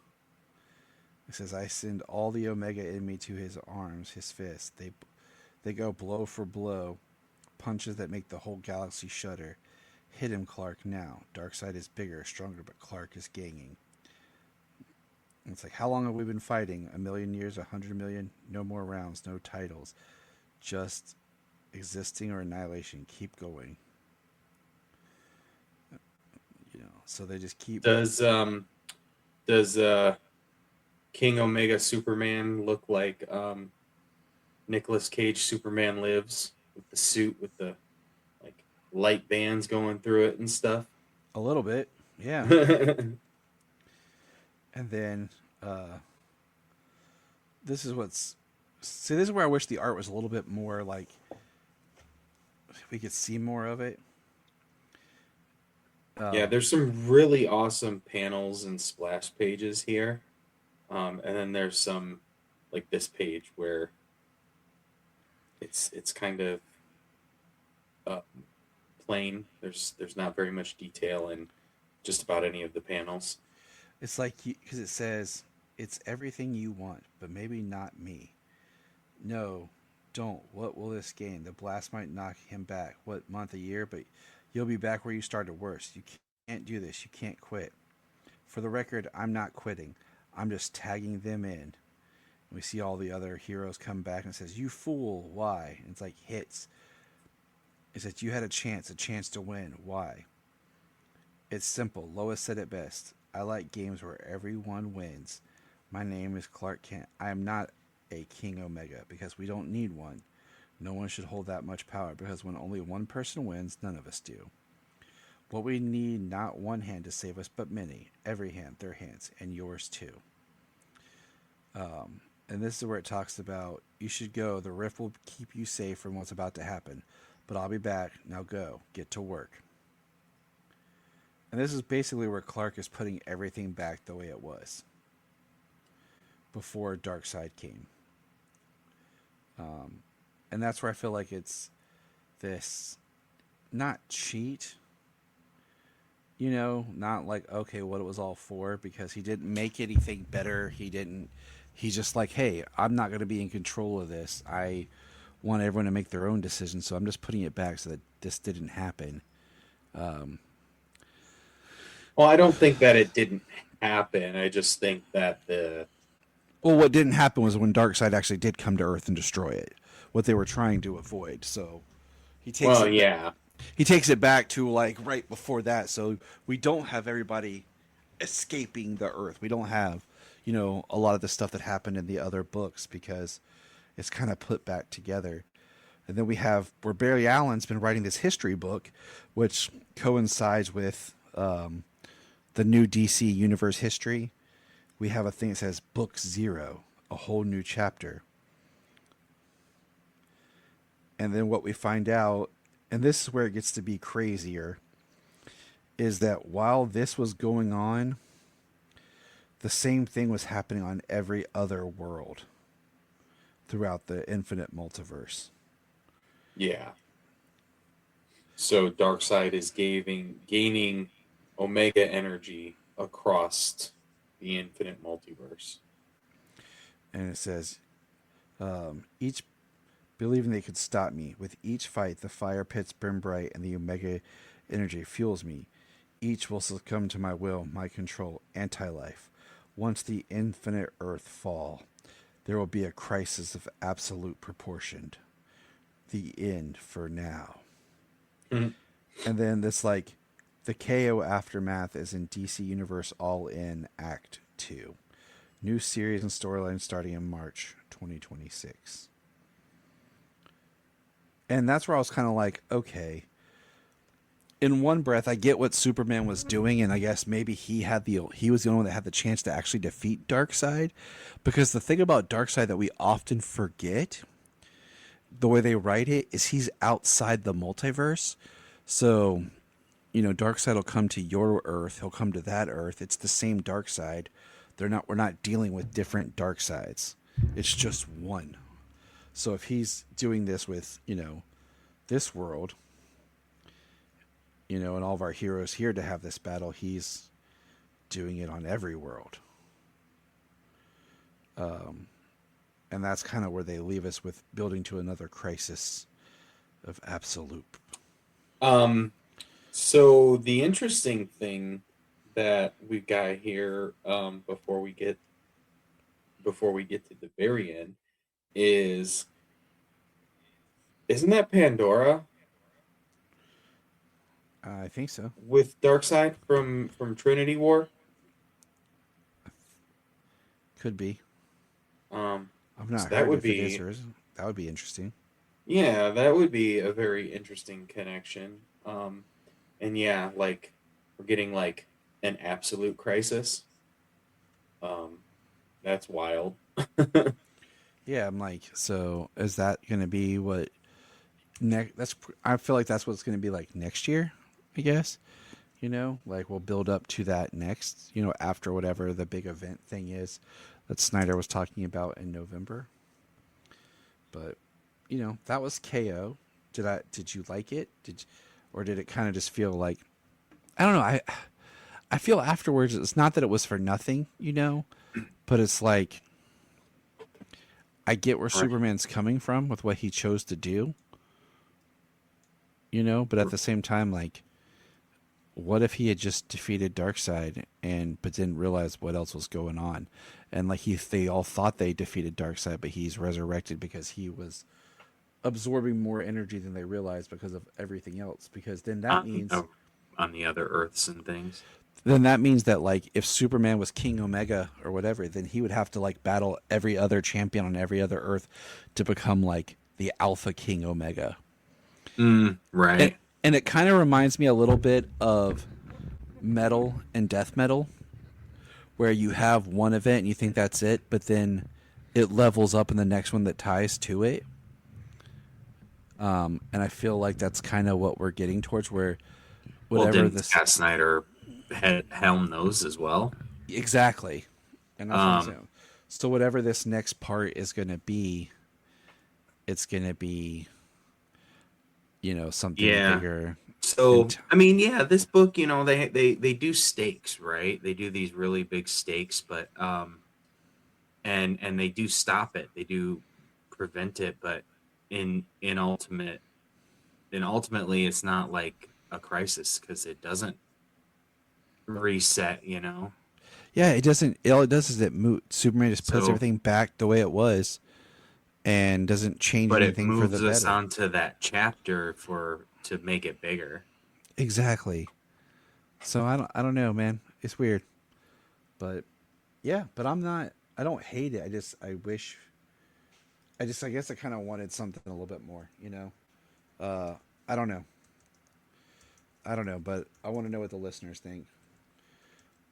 D: It says, I send all the Omega in me to his arms, his fists. They go blow for blow, punches that make the whole galaxy shudder. Hit him, Clark, now. Darkseid is bigger, stronger, but Clark is gaining. And it's like, how long have we been fighting? 1,000,000 years, 100,000,000? No more rounds, no titles. Just existing or annihilation. Keep going. You know, so they just keep...
E: Does King Omega Superman look like Nicolas Cage Superman Lives, with the suit with the like light bands going through it and stuff?
D: A little bit, yeah. And then this is what's... See, this is where I wish the art was a little bit more like... we could see more of it.
E: Yeah, there's some really awesome panels and splash pages here. And then there's some, like this page, where it's kind of plain. There's not very much detail in just about any of the panels.
D: It's like, because it says, it's everything you want, but maybe not me. No, don't. What will this gain? The blast might knock him back. What month, a year? But you'll be back where you started worse. You can't do this. You can't quit. For the record, I'm not quitting. I'm just tagging them in. We see all the other heroes come back and it says, you fool, why? And it's like hits. It says, you had a chance to win. Why? It's simple. Lois said it best. I like games where everyone wins. My name is Clark Kent. I am not a King Omega because we don't need one. No one should hold that much power because when only one person wins, none of us do. What we need, not one hand to save us, but many. Every hand, their hands, and yours too. And this is where it talks about, you should go. The rift will keep you safe from what's about to happen. But I'll be back. Now go. Get to work. And this is basically where Clark is putting everything back the way it was before Darkseid came. And that's where I feel like it's this, not cheat, you know, not like, okay, what it was all for, because he didn't make anything better. He's just like, hey, I'm not going to be in control of this. I want everyone to make their own decisions, so I'm just putting it back so that this didn't happen.
E: Well, I don't think that it didn't happen. I just think that the
D: Well, what didn't happen was when Darkseid actually did come to Earth and destroy it. What they were trying to avoid. So he takes
E: well,
D: it.
E: yeah,
D: He takes it back to like right before that. So we don't have everybody escaping the Earth. We don't have, a lot of the stuff that happened in the other books because it's kind of put back together. And then we have where Barry Allen's been writing this history book, which coincides with the new DC Universe history. We have a thing that says Book Zero, a whole new chapter. And then what we find out, and this is where it gets to be crazier, is that while this was going on, the same thing was happening on every other world throughout the infinite multiverse.
E: yeah. So Darkseid is gaining Omega energy across the infinite multiverse.
D: And it says, each believing they could stop me. With each fight, the fire pits burn bright and the Omega energy fuels me. Each will succumb to my will, my control, anti-life. Once the infinite earth fall, there will be a crisis of absolute proportion. The end for now.
E: Mhm.
D: And then this like the K.O. aftermath is in DC Universe All In Act 2. New series and storyline starting in March 2026. And that's where I was kind of like, okay. In one breath, I get what Superman was doing, and I guess maybe he was the only one that had the chance to actually defeat Darkseid. Because the thing about Darkseid that we often forget, the way they write it, is he's outside the multiverse. So, Darkseid will come to your Earth, he'll come to that Earth. It's the same Darkseid. We're not dealing with different Darkseids. It's just one. So if he's doing this with, this world, and all of our heroes here to have this battle, he's doing it on every world. And that's kind of where they leave us with building to another crisis of absolute.
E: So the interesting thing that we've got here, before we get to the very end, is isn't that Pandora
D: I think so.
E: with Darkseid from Trinity War?
D: Could be. I've
E: So
D: not
E: that
D: heard
E: would
D: if it is
E: be
D: or isn't. That would be interesting.
E: yeah, that would be a very interesting connection. And yeah, like we're getting like an absolute crisis. Um, that's wild.
D: Yeah, I'm like, so is that going to be what next? I feel like that's what it's going to be like next year, I guess. Like we'll build up to that next, after whatever the big event thing is that Snyder was talking about in November. But, that was KO. Did you like it? Or did it kind of just feel like, I don't know. I feel afterwards, it's not that it was for nothing, but it's like, I get where Superman's coming from with what he chose to do, but at the same time, like, what if he had just defeated Darkseid but didn't realize what else was going on? And like they all thought they defeated Darkseid, but he's resurrected because he was absorbing more energy than they realized because of everything else. Because then that means
E: On the other Earths and things.
D: then that means that like if Superman was King Omega or whatever, then he would have to like battle every other champion on every other Earth to become like the Alpha King Omega.
E: Right.
D: And it kind of reminds me a little bit of Metal and Death Metal, where you have one event and you think that's it, but then it levels up in the next one that ties to it. And I feel like that's kind of what we're getting towards, where whatever
E: didn't Scott Snyder helm those as well?
D: Exactly. And that's what I'm saying. So whatever this next part is going to be, it's going to be, something bigger.
E: So I mean, yeah, this book, they do stakes, right? They do these really big stakes, but and they do stop it. They do prevent it, but ultimately, it's not like a crisis because it doesn't reset, you know.
D: Yeah, it doesn't. All it does is Superman just puts
E: So-
D: everything back the way it was, and doesn't change
E: But it
D: anything for the
E: moves us
D: better.
E: onto that chapter to make it bigger.
D: Exactly. So I don't know, man. It's weird, but yeah. But I don't hate it. I wish. I guess I kind of wanted something a little bit more. You know. I don't know. But I want to know what the listeners think.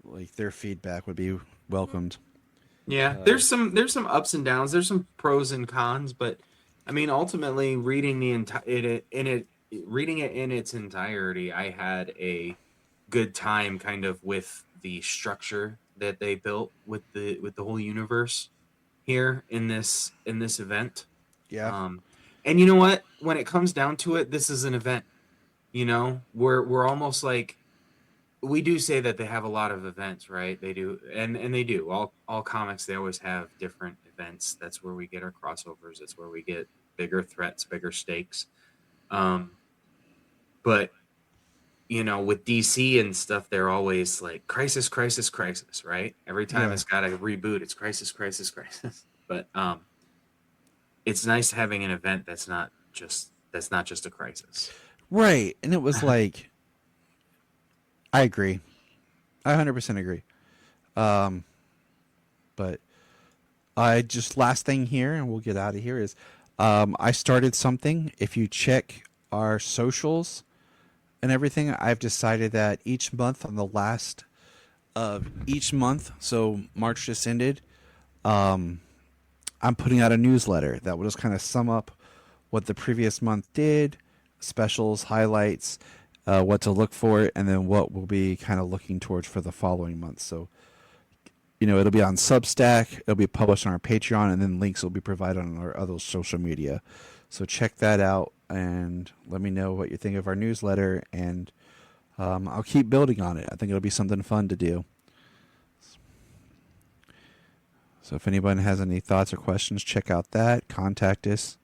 D: Like their feedback would be welcomed.
E: Yeah, there's some ups and downs. There's some pros and cons, but I mean, ultimately, reading reading it in its entirety, I had a good time, kind of with the structure that they built with the whole universe here in this event.
D: Yeah.
E: And you know what? When it comes down to it, this is an event. You know, we're almost like, we do say that they have a lot of events, right? They do, and they do. All comics, they always have different events. That's where we get our crossovers. That's where we get bigger threats, bigger stakes. But you know, with DC and stuff, they're always like crisis, crisis, crisis, right? Every time
D: Yeah.
E: it's got a reboot, it's crisis, crisis, crisis. But it's nice having an event that's not just a crisis.
D: Right. And it was like, I agree. I 100% agree. But I just, last thing here, and we'll get out of here, is I started something. If you check our socials and everything, I've decided that each month, on the last of each month, so March just ended, I'm putting out a newsletter that will just kind of sum up what the previous month did, specials, highlights, what to look for, and then what we'll be kind of looking towards for the following month. So, you know, it'll be on Substack, it'll be published on our Patreon, and then links will be provided on our other social media. So check that out and let me know what you think of our newsletter, and I'll keep building on it. I think it'll be something fun to do. So if anyone has any thoughts or questions, check out that, contact us,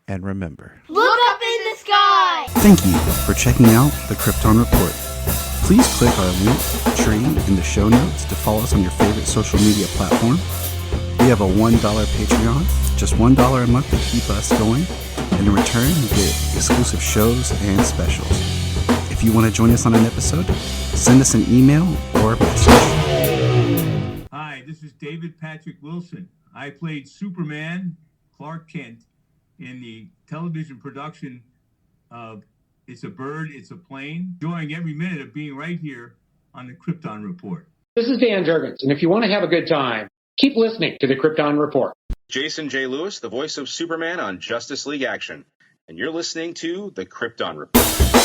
D: and remember,
A: Look up in the sky!
D: thank you for checking out the Krypton Report. Please click our link tree in the show notes to follow us on your favorite social media platform. We have a $1 Patreon, just $1 a month to keep us going, and in return you get exclusive shows and specials. If you want to join us on an episode, send us an email or a message.
C: Hi, this is David Patrick Wilson. I played Superman, Clark Kent, in the television production of It's a Bird, It's a Plane. Enjoying every minute of being right here on the Krypton Report.
F: This is Dan Jurgens, and if you want to have a good time, keep listening to the Krypton Report.
G: Jason J. Lewis, the voice of Superman on Justice League Action. And you're listening to the Krypton Report.